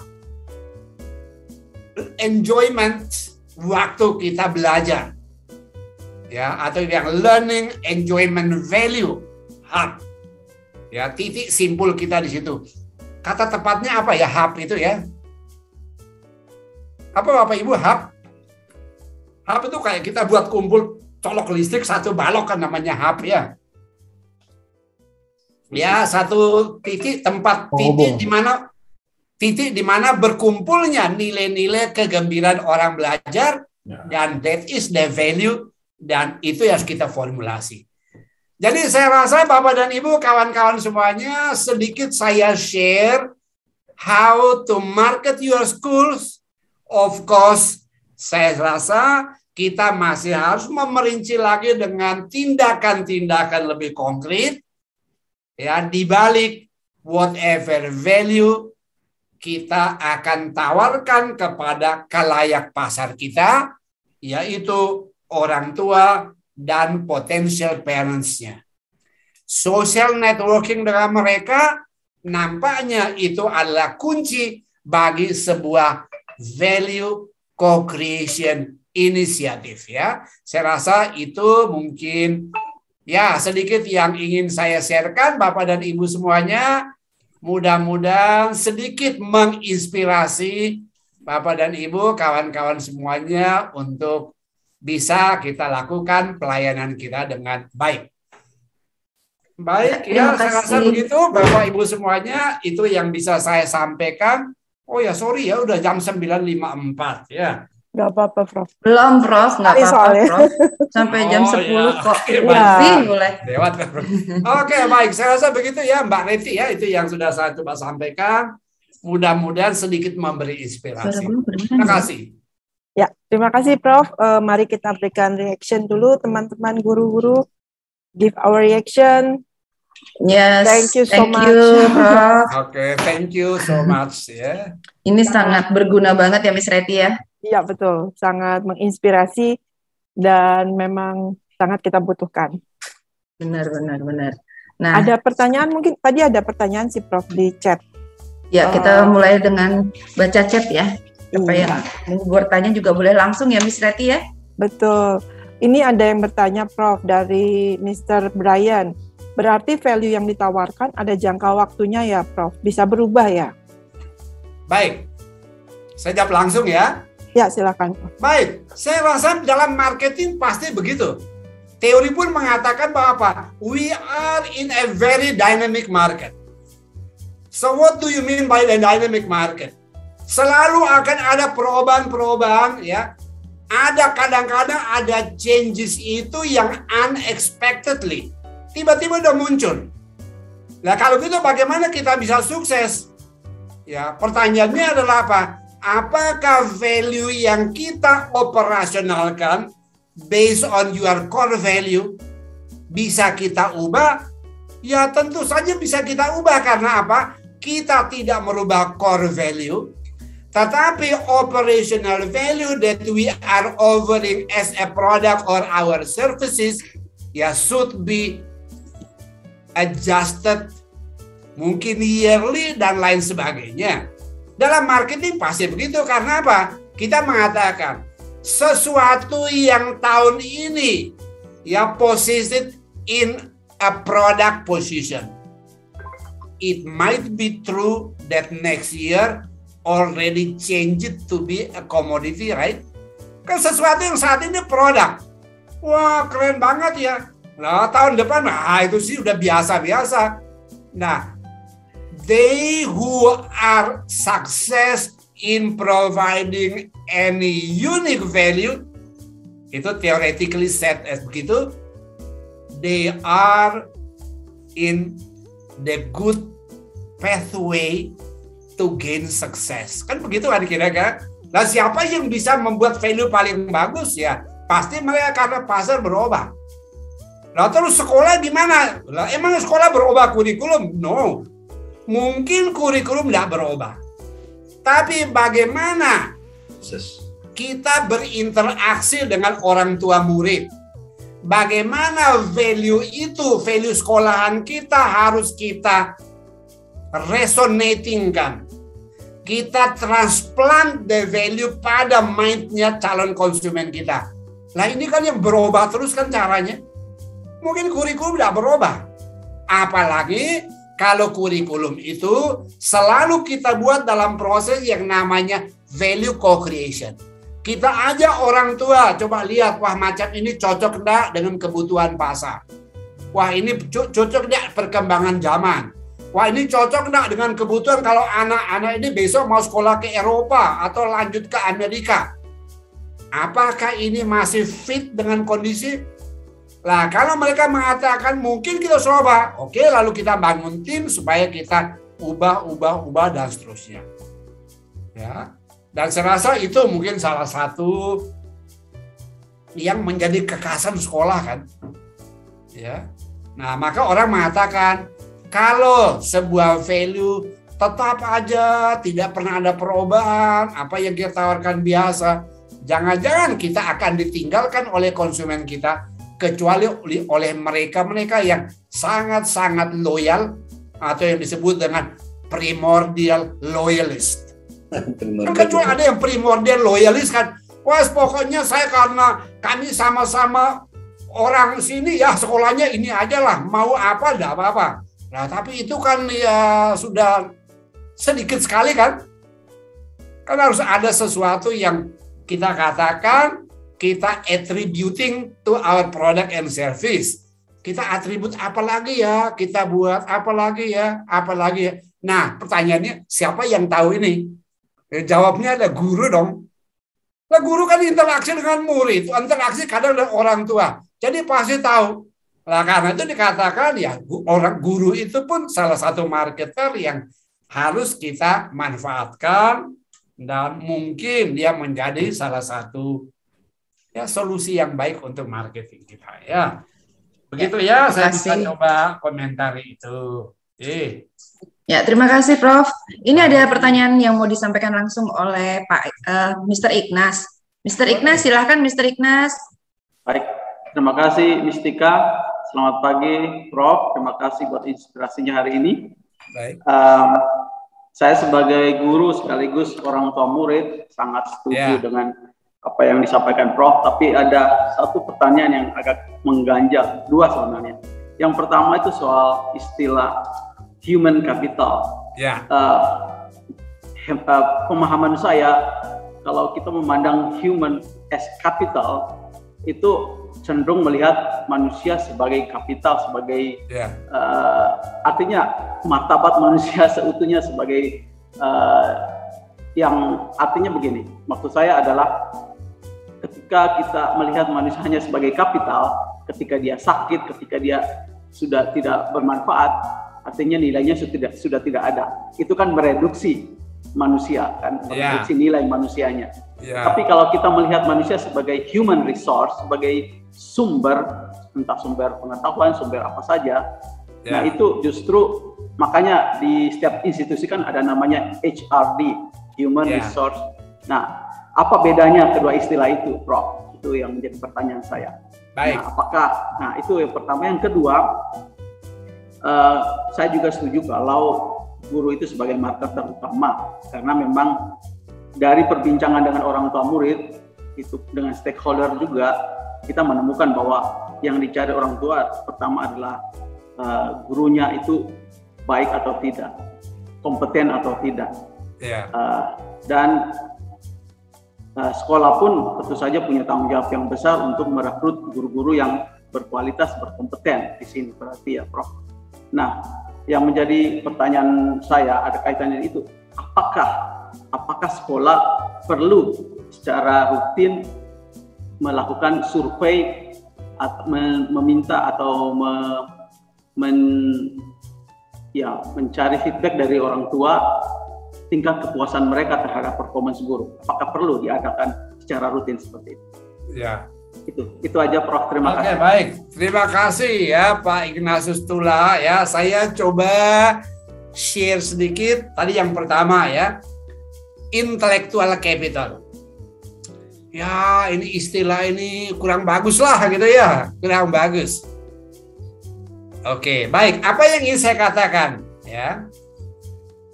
enjoyment waktu kita belajar, ya, atau yang learning enjoyment value hub, ya, titik simpul kita di situ. Kata tepatnya apa ya, hub itu ya? Apa Bapak Ibu hub? Hub itu kayak kita buat kumpul colok listrik satu balok kan namanya hub ya. Ya, satu titik tempat titik di mana berkumpulnya nilai-nilai kegembiraan orang belajar, dan that is the value, dan itu yang kita formulasi. Jadi saya rasa Bapak dan Ibu, kawan-kawan semuanya, sedikit saya share how to market your schools. Of course, saya rasa kita masih harus memerinci lagi dengan tindakan-tindakan lebih konkret, ya, di balik whatever value kita akan tawarkan kepada khalayak pasar kita, yaitu orang tua dan potential parents-nya. Social networking dengan mereka nampaknya itu adalah kunci bagi sebuah value co-creation initiative ya. Saya rasa itu mungkin ya sedikit yang ingin saya sharekan Bapak dan Ibu semuanya. Mudah-mudahan sedikit menginspirasi Bapak dan Ibu, kawan-kawan semuanya untuk bisa kita lakukan pelayanan kita dengan baik. Baik, ya saya rasa begitu Bapak Ibu semuanya, itu yang bisa saya sampaikan. Oh ya, sorry ya, udah jam 9.54 ya. Nggak apa-apa, Prof. Belum, Prof. Nggak apa-apa, Prof. Sampai jam 10 ya. kok. Lebih mulai. Lewat, Prof. Oke, baik. Saya rasa begitu ya, Mbak Revi ya. Itu yang sudah saya coba sampaikan. Mudah-mudahan sedikit memberi inspirasi. Terima kasih. Ya, terima kasih, Prof. Mari kita berikan reaction dulu, teman-teman guru-guru. Give our reaction. Yes, thank you so much. Prof. Oke, thank you so much ya. Ini sangat berguna banget ya, Miss Reti ya. Iya, betul. Sangat menginspirasi dan memang sangat kita butuhkan. Benar. Nah, ada pertanyaan, mungkin tadi ada pertanyaan si Prof di chat. Ya, kita mulai dengan baca chat ya. Apa yang mau bertanya juga boleh langsung ya, Miss Reti ya. Betul. Ini ada yang bertanya, Prof, dari Mr. Brian. Berarti value yang ditawarkan ada jangka waktunya ya, Prof? Bisa berubah ya? Baik. Saya jawab langsung ya. Ya, silakan, Prof. Baik. Saya rasa dalam marketing pasti begitu. Teori pun mengatakan bahwa apa? We are in a very dynamic market. So what do you mean by the dynamic market? Selalu akan ada perubahan-perubahan ya. Ada kadang-kadang ada changes itu yang unexpectedly. Tiba-tiba udah muncul. Nah kalau gitu bagaimana kita bisa sukses? Ya pertanyaannya adalah apa? Apakah value yang kita operasionalkan based on your core value bisa kita ubah? Ya tentu saja bisa kita ubah karena apa? Kita tidak merubah core value, tetapi operational value that we are offering as a product or our services ya should be adjusted, mungkin yearly dan lain sebagainya. Dalam marketing pasti begitu karena apa? Kita mengatakan sesuatu yang tahun ini ya positioned in a product position. It might be true that next year already changed to be a commodity, right? Kan sesuatu yang saat ini produk. Wah, keren banget ya. Nah, tahun depan, itu sih udah biasa-biasa. Nah, they who are success in providing any unique value, itu theoretically said as begitu, they are in the good pathway to gain success. Kan begitu kan kira-kira. Nah, siapa yang bisa membuat value paling bagus ya? Pasti mereka karena pasar berubah. Nah terus sekolah gimana? Lah emang sekolah berubah kurikulum? No. Mungkin kurikulum tidak berubah. Tapi bagaimana kita berinteraksi dengan orang tua murid? Bagaimana value itu, value sekolahan kita harus kita resonating kan? Kita transplant the value pada mind-nya calon konsumen kita. Nah ini kan yang berubah terus kan caranya. Mungkin kurikulum tidak berubah. Apalagi kalau kurikulum itu selalu kita buat dalam proses yang namanya value co-creation. Kita ajak orang tua, coba lihat, wah macam ini cocok enggak dengan kebutuhan pasar. Wah ini cocok enggak perkembangan zaman. Wah ini cocok enggak dengan kebutuhan kalau anak-anak ini besok mau sekolah ke Eropa atau lanjut ke Amerika. Apakah ini masih fit dengan kondisi? Nah, kalau mereka mengatakan mungkin kita coba, oke, lalu kita bangun tim supaya kita ubah dan seterusnya. Ya, dan saya rasa itu mungkin salah satu yang menjadi kekhasan sekolah kan. Ya, nah maka orang mengatakan kalau sebuah value tetap aja tidak pernah ada perubahan, apa yang kita tawarkan biasa, jangan-jangan kita akan ditinggalkan oleh konsumen kita. Kecuali oleh mereka yang sangat-sangat loyal atau yang disebut dengan primordial loyalist. Kecuali ada yang primordial loyalist kan, wah pokoknya saya karena kami sama-sama orang sini ya sekolahnya ini aja lah, mau apa enggak apa-apa. Nah tapi itu kan ya sudah sedikit sekali kan. Kan harus ada sesuatu yang kita katakan kita attributing to our product and service. kita atribut apa lagi ya, kita buat apa lagi ya, apa lagi ya. Nah, pertanyaannya siapa yang tahu ini? Jawabnya ada guru dong. Nah, guru kan interaksi dengan murid, interaksi kadang dengan orang tua. Jadi pasti tahu. Nah, karena itu dikatakan ya orang guru itu pun salah satu marketer yang harus kita manfaatkan dan mungkin dia menjadi salah satu ya solusi yang baik untuk marketing kita ya. Begitu ya, saya bisa coba komentari itu. Ya, terima kasih Prof. Ini ada pertanyaan yang mau disampaikan langsung oleh Pak Mr. Ignas. Mr. Ignas, silahkan Mr. Ignas. Baik, terima kasih Mistika. Selamat pagi Prof. Terima kasih buat inspirasinya hari ini. Baik. Saya sebagai guru sekaligus orang tua murid sangat setuju dengan apa yang disampaikan Prof. Tapi ada satu pertanyaan yang agak mengganjal, dua sebenarnya. Yang pertama itu soal istilah human capital. Pemahaman saya, kalau kita memandang human as capital, itu cenderung melihat manusia sebagai kapital, sebagai artinya martabat manusia seutuhnya sebagai yang artinya begini. Maksud saya adalah ketika kita melihat manusia hanya sebagai kapital, ketika dia sakit, ketika dia sudah tidak bermanfaat, artinya nilainya sudah tidak ada. Itu kan mereduksi manusia, kan mereduksi nilai manusianya. Tapi kalau kita melihat manusia sebagai human resource, sebagai sumber, entah sumber pengetahuan, sumber apa saja, nah itu justru makanya di setiap institusi kan ada namanya HRD, human resource. Nah, apa bedanya kedua istilah itu, Prof? Itu yang menjadi pertanyaan saya. Baik. Nah, itu yang pertama. Yang kedua, saya juga setuju kalau guru itu sebagai marketer utama, karena memang dari perbincangan dengan orang tua murid itu dengan stakeholder juga kita menemukan bahwa yang dicari orang tua pertama adalah gurunya itu baik atau tidak, kompeten atau tidak, dan sekolah pun tentu saja punya tanggung jawab yang besar untuk merekrut guru-guru yang berkualitas, berkompeten di sini berarti ya, Prof. Nah, yang menjadi pertanyaan saya ada kaitannya itu, apakah sekolah perlu secara rutin melakukan survei atau meminta atau mencari feedback dari orang tua tingkat kepuasan mereka terhadap performance guru? Apakah perlu diadakan secara rutin seperti itu? Ya. Itu aja Prof. Terima kasih. Oke, baik. Terima kasih ya Pak Ignatius Tula ya. Saya coba share sedikit. Tadi yang pertama ya, intellectual capital. Ya, ini istilah ini kurang bagus lah gitu ya. Kurang bagus. Oke, baik. Apa yang ingin saya katakan ya?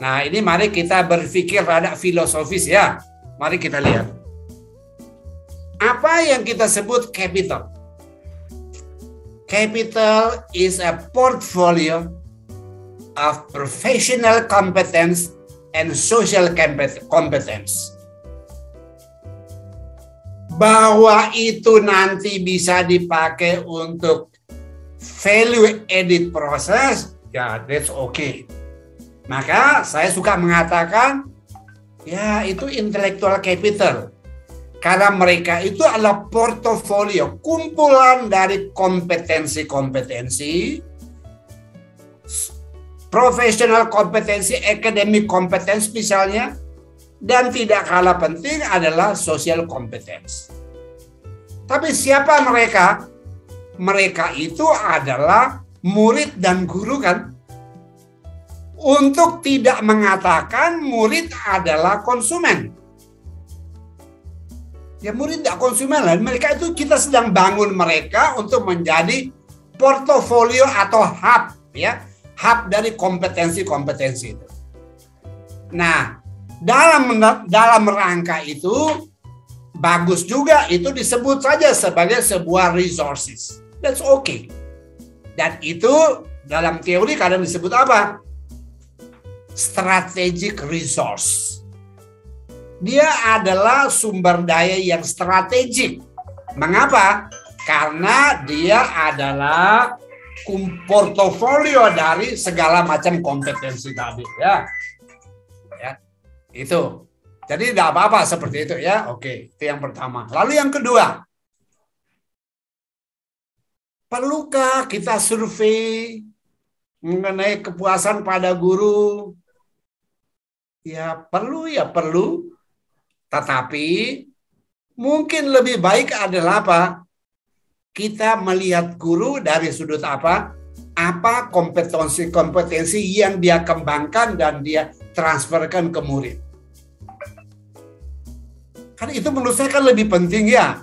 Nah, ini mari kita berpikir rada filosofis ya. Mari kita lihat. Apa yang kita sebut capital? Capital is a portfolio of professional competence and social competence. Bahwa itu nanti bisa dipakai untuk value added proses, ya that's okay. Maka saya suka mengatakan, ya itu intellectual capital. Karena mereka itu adalah portofolio, kumpulan dari kompetensi-kompetensi, professional kompetensi, academic competence misalnya, dan tidak kalah penting adalah social competence. Tapi siapa mereka? Mereka itu adalah murid dan guru kan? Untuk tidak mengatakan murid adalah konsumen. Ya murid tidak konsumen lah. Mereka itu kita sedang bangun mereka untuk menjadi portofolio atau hub ya. Hub dari kompetensi-kompetensi itu. Nah, dalam rangka itu bagus juga itu disebut saja sebagai sebuah resources. That's okay. Dan itu dalam teori kadang disebut apa? Strategic resource. Dia adalah sumber daya yang strategik. Mengapa? Karena dia adalah portofolio dari segala macam kompetensi tadi ya. Itu. Jadi tidak apa-apa seperti itu ya. Oke, itu yang pertama. Lalu yang kedua, perlukah kita survei mengenai kepuasan pada guru? Ya perlu. Tetapi mungkin lebih baik adalah apa? Kita melihat guru dari sudut apa? Apa kompetensi-kompetensi yang dia kembangkan dan dia transferkan ke murid. Kan itu menurut saya kan lebih penting ya.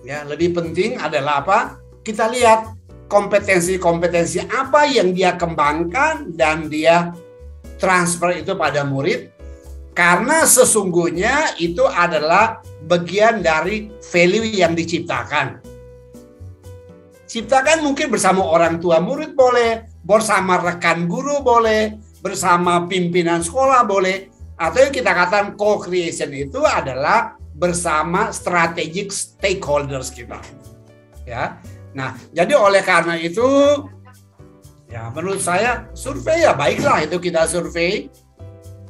Ya, lebih penting adalah apa? Kita lihat kompetensi-kompetensi apa yang dia kembangkan dan dia transfer itu pada murid. Karena sesungguhnya itu adalah bagian dari value yang diciptakan. Ciptakan mungkin bersama orang tua murid boleh, bersama rekan guru boleh, bersama pimpinan sekolah boleh, atau yang kita katakan co-creation itu adalah bersama strategic stakeholders kita. Ya. Nah, jadi oleh karena itu ya menurut saya survei ya baiklah itu kita survei.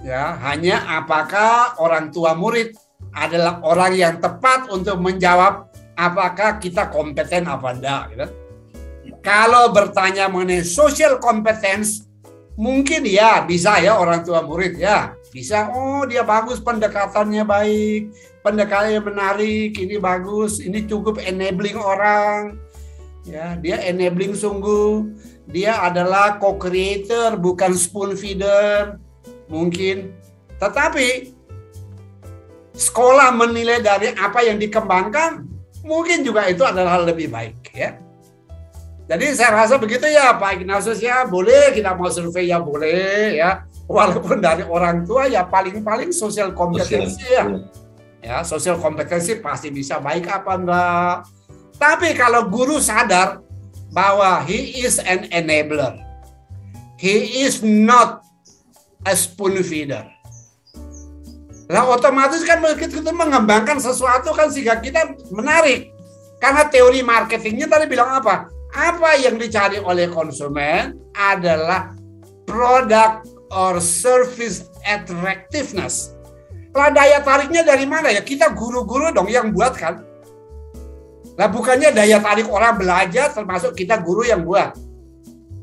Ya, hanya apakah orang tua murid adalah orang yang tepat untuk menjawab apakah kita kompeten apa enggak gitu. Kalau bertanya mengenai social competence mungkin ya bisa ya orang tua murid ya. Bisa, oh dia bagus pendekatannya baik, pendekatannya menarik, ini bagus, ini cukup enabling orang. Ya, dia enabling sungguh. Dia adalah co-creator bukan spoon feeder. Mungkin. Tetapi sekolah menilai dari apa yang dikembangkan, mungkin juga itu adalah hal lebih baik ya. Jadi saya rasa begitu ya Pak Ignatius ya, boleh kita mau survei ya boleh ya. Walaupun dari orang tua ya paling-paling sosial kompetensi ya. Ya, sosial kompetensi pasti bisa baik apa enggak. Tapi kalau guru sadar bahwa he is an enabler. He is not a spoon feeder. Lah otomatis kan kita mengembangkan sesuatu kan sehingga kita menarik. Karena teori marketingnya tadi bilang apa? Apa yang dicari oleh konsumen adalah produk or service attractiveness. Lah daya tariknya dari mana ya? Kita guru-guru dong yang buat kan. Lah bukannya daya tarik orang belajar termasuk kita guru yang buat.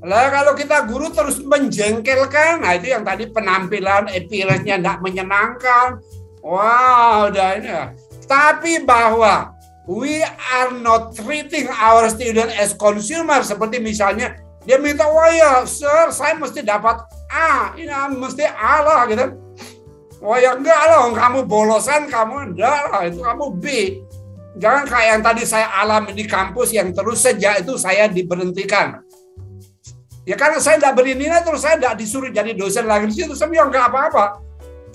Lah kalau kita guru terus menjengkelkan, nah itu yang tadi penampilan appearance-nya tidak menyenangkan. Wow, udah ini. Tapi bahwa we are not treating our student as consumer seperti misalnya dia minta, wah ya sir saya mesti dapat A, ini mesti A lah gitu. Wah ya enggak lah, kamu bolosan kamu enggak lah, itu kamu B. Jangan kayak yang tadi saya alami di kampus yang terus sejak itu saya diberhentikan. Ya karena saya tidak beri nilai terus saya tidak disuruh jadi dosen lagi di situ. Saya bilang enggak apa-apa.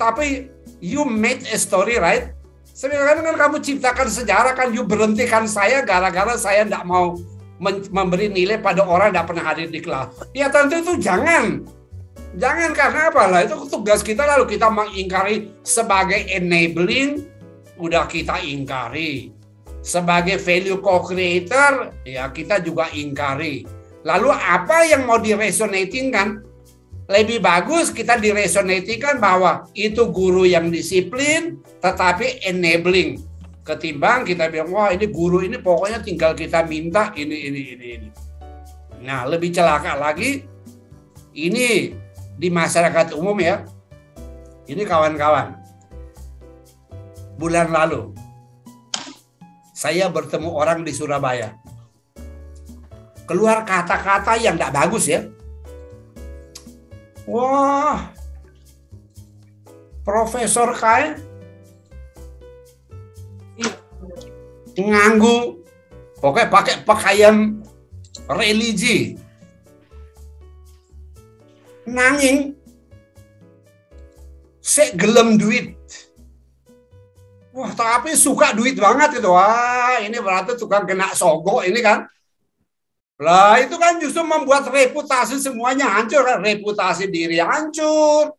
Tapi you made a story, right? Sebenarnya kan kamu ciptakan sejarah kan, you berhentikan saya gara-gara saya tidak mau memberi nilai pada orang yang tidak pernah hadir di kelas. Ya tentu itu jangan karena apa lah, itu tugas kita lalu kita mengingkari sebagai enabling, udah kita ingkari. Sebagai value co-creator, ya kita juga ingkari. Lalu apa yang mau diresonating kan? Lebih bagus kita diresonatingkan bahwa itu guru yang disiplin tetapi enabling ketimbang kita bilang wah ini guru ini pokoknya tinggal kita minta ini. Nah, lebih celaka lagi ini di masyarakat umum ya. Ini kawan-kawan. Bulan lalu saya bertemu orang di Surabaya. Keluar kata-kata yang tidak bagus ya. Wah, Profesor Kai nganggu, pokoknya pakai pakaian religi, nanging, sek gelem duit. Wah, tapi suka duit banget gitu. Wah, ini berarti tukang kena sogok ini kan. Lah itu kan justru membuat reputasi semuanya hancur kan, reputasi diri hancur.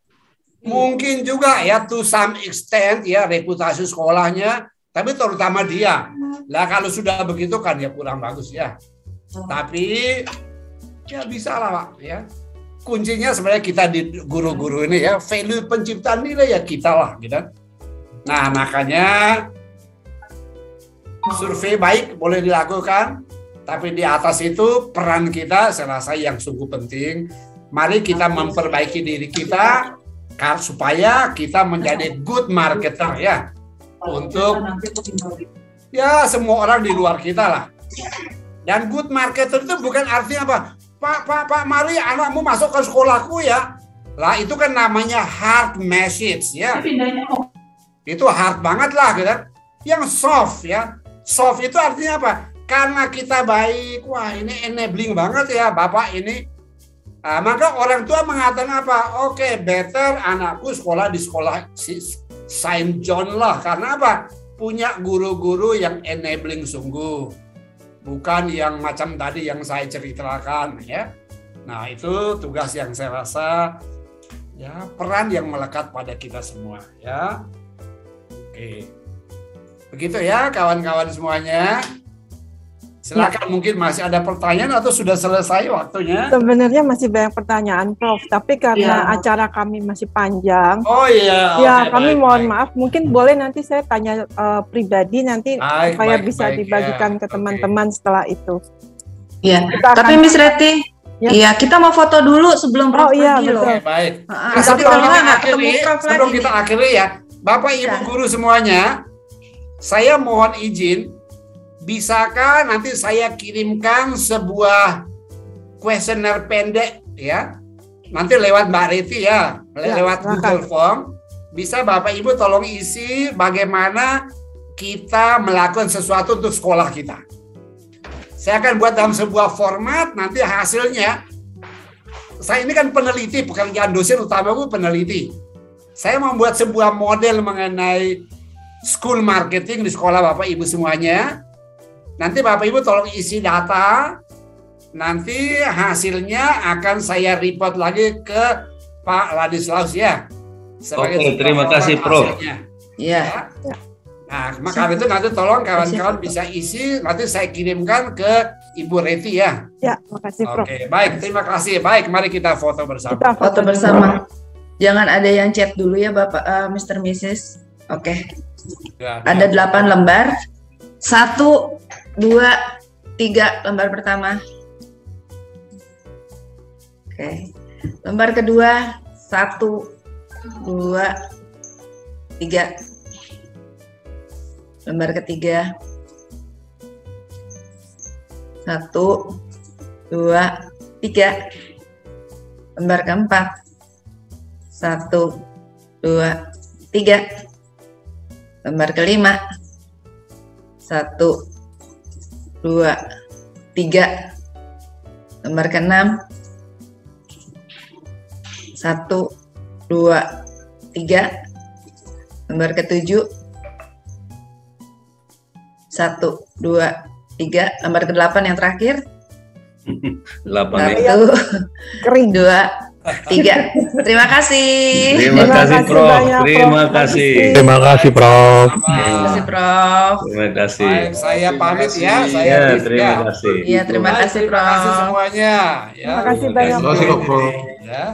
Mungkin juga ya to some extent ya reputasi sekolahnya, tapi terutama dia. Lah kalau sudah begitu kan ya kurang bagus ya. Tapi ya bisa lah Pak ya. Kuncinya sebenarnya kita di guru-guru ini ya, value penciptaan nilai ya kita lah gitu. Nah makanya survei baik boleh dilakukan, tapi di atas itu peran kita saya rasa yang sungguh penting. Mari kita memperbaiki diri kita supaya kita menjadi good marketer ya, untuk ya semua orang di luar kita lah. Dan good marketer itu bukan artinya apa? Pak, mari anakmu masuk ke sekolahku ya. Lah itu kan namanya hard message ya. Itu hard banget lah gitu. Yang soft ya. Soft itu artinya apa? Karena kita baik, wah ini enabling banget ya Bapak ini. Nah, maka orang tua mengatakan apa? Oke, better anakku sekolah di sekolah Saint John lah. Karena apa? Punya guru-guru yang enabling sungguh. Bukan yang macam tadi yang saya ceritakan ya. Nah itu tugas yang saya rasa ya peran yang melekat pada kita semua ya. Oke. Begitu ya kawan-kawan semuanya. Silakan mungkin masih ada pertanyaan atau sudah selesai waktunya? Sebenarnya masih banyak pertanyaan, Prof. Tapi karena acara kami masih panjang, kami mohon maaf. Mungkin boleh nanti saya tanya pribadi nanti supaya bisa dibagikan ke teman-teman setelah itu. Iya. Tapi Miss Reti, iya kita mau foto dulu sebelum Prof pergi loh. Baik. Sebelum kita akhiri ya, Bapak Ibu guru semuanya, saya mohon izin. Bisakah nanti saya kirimkan sebuah kuesioner pendek ya, nanti lewat Mbak Reti ya, lewat Google Form. Bisa Bapak Ibu tolong isi bagaimana kita melakukan sesuatu untuk sekolah kita. Saya akan buat dalam sebuah format, nanti hasilnya, saya ini kan peneliti, pekerjaan dosen utamaku peneliti. Saya membuat sebuah model mengenai school marketing di sekolah Bapak Ibu semuanya. Nanti Bapak Ibu tolong isi data, nanti hasilnya akan saya report lagi ke Pak Ladislaus ya. Oke, terima kasih Prof. Iya. Nah, maka itu nanti tolong kawan-kawan bisa isi, nanti saya kirimkan ke Ibu Reti ya. Ya, makasih Prof. Oke, baik, terima kasih. Baik, mari kita foto bersama. Foto bersama. Jangan ada yang chat dulu ya Bapak, Mr. Mrs. Oke. Ada 8 lembar. 1, 2, 3 lembar pertama. Oke. Lembar kedua 1, 2, 3. Lembar ketiga 1, 2, 3. Lembar keempat 1, 2, 3. Lembar kelima 1, 2, 3. Lembar ke-6 1, 2, 3. Lembar ke-7 1, 2, 3. Lembar ke-8 yang terakhir 8 kering 2, 3. Terima kasih. Terima kasih Prof. Terima kasih. Terima kasih Prof. Terima kasih Prof. Terima kasih. Baik, saya pamit ya. Saya terima kasih. Iya, terima kasih Prof. Terima kasih semuanya. Ya. Terima kasih banyak Terima kasih Prof. Ya.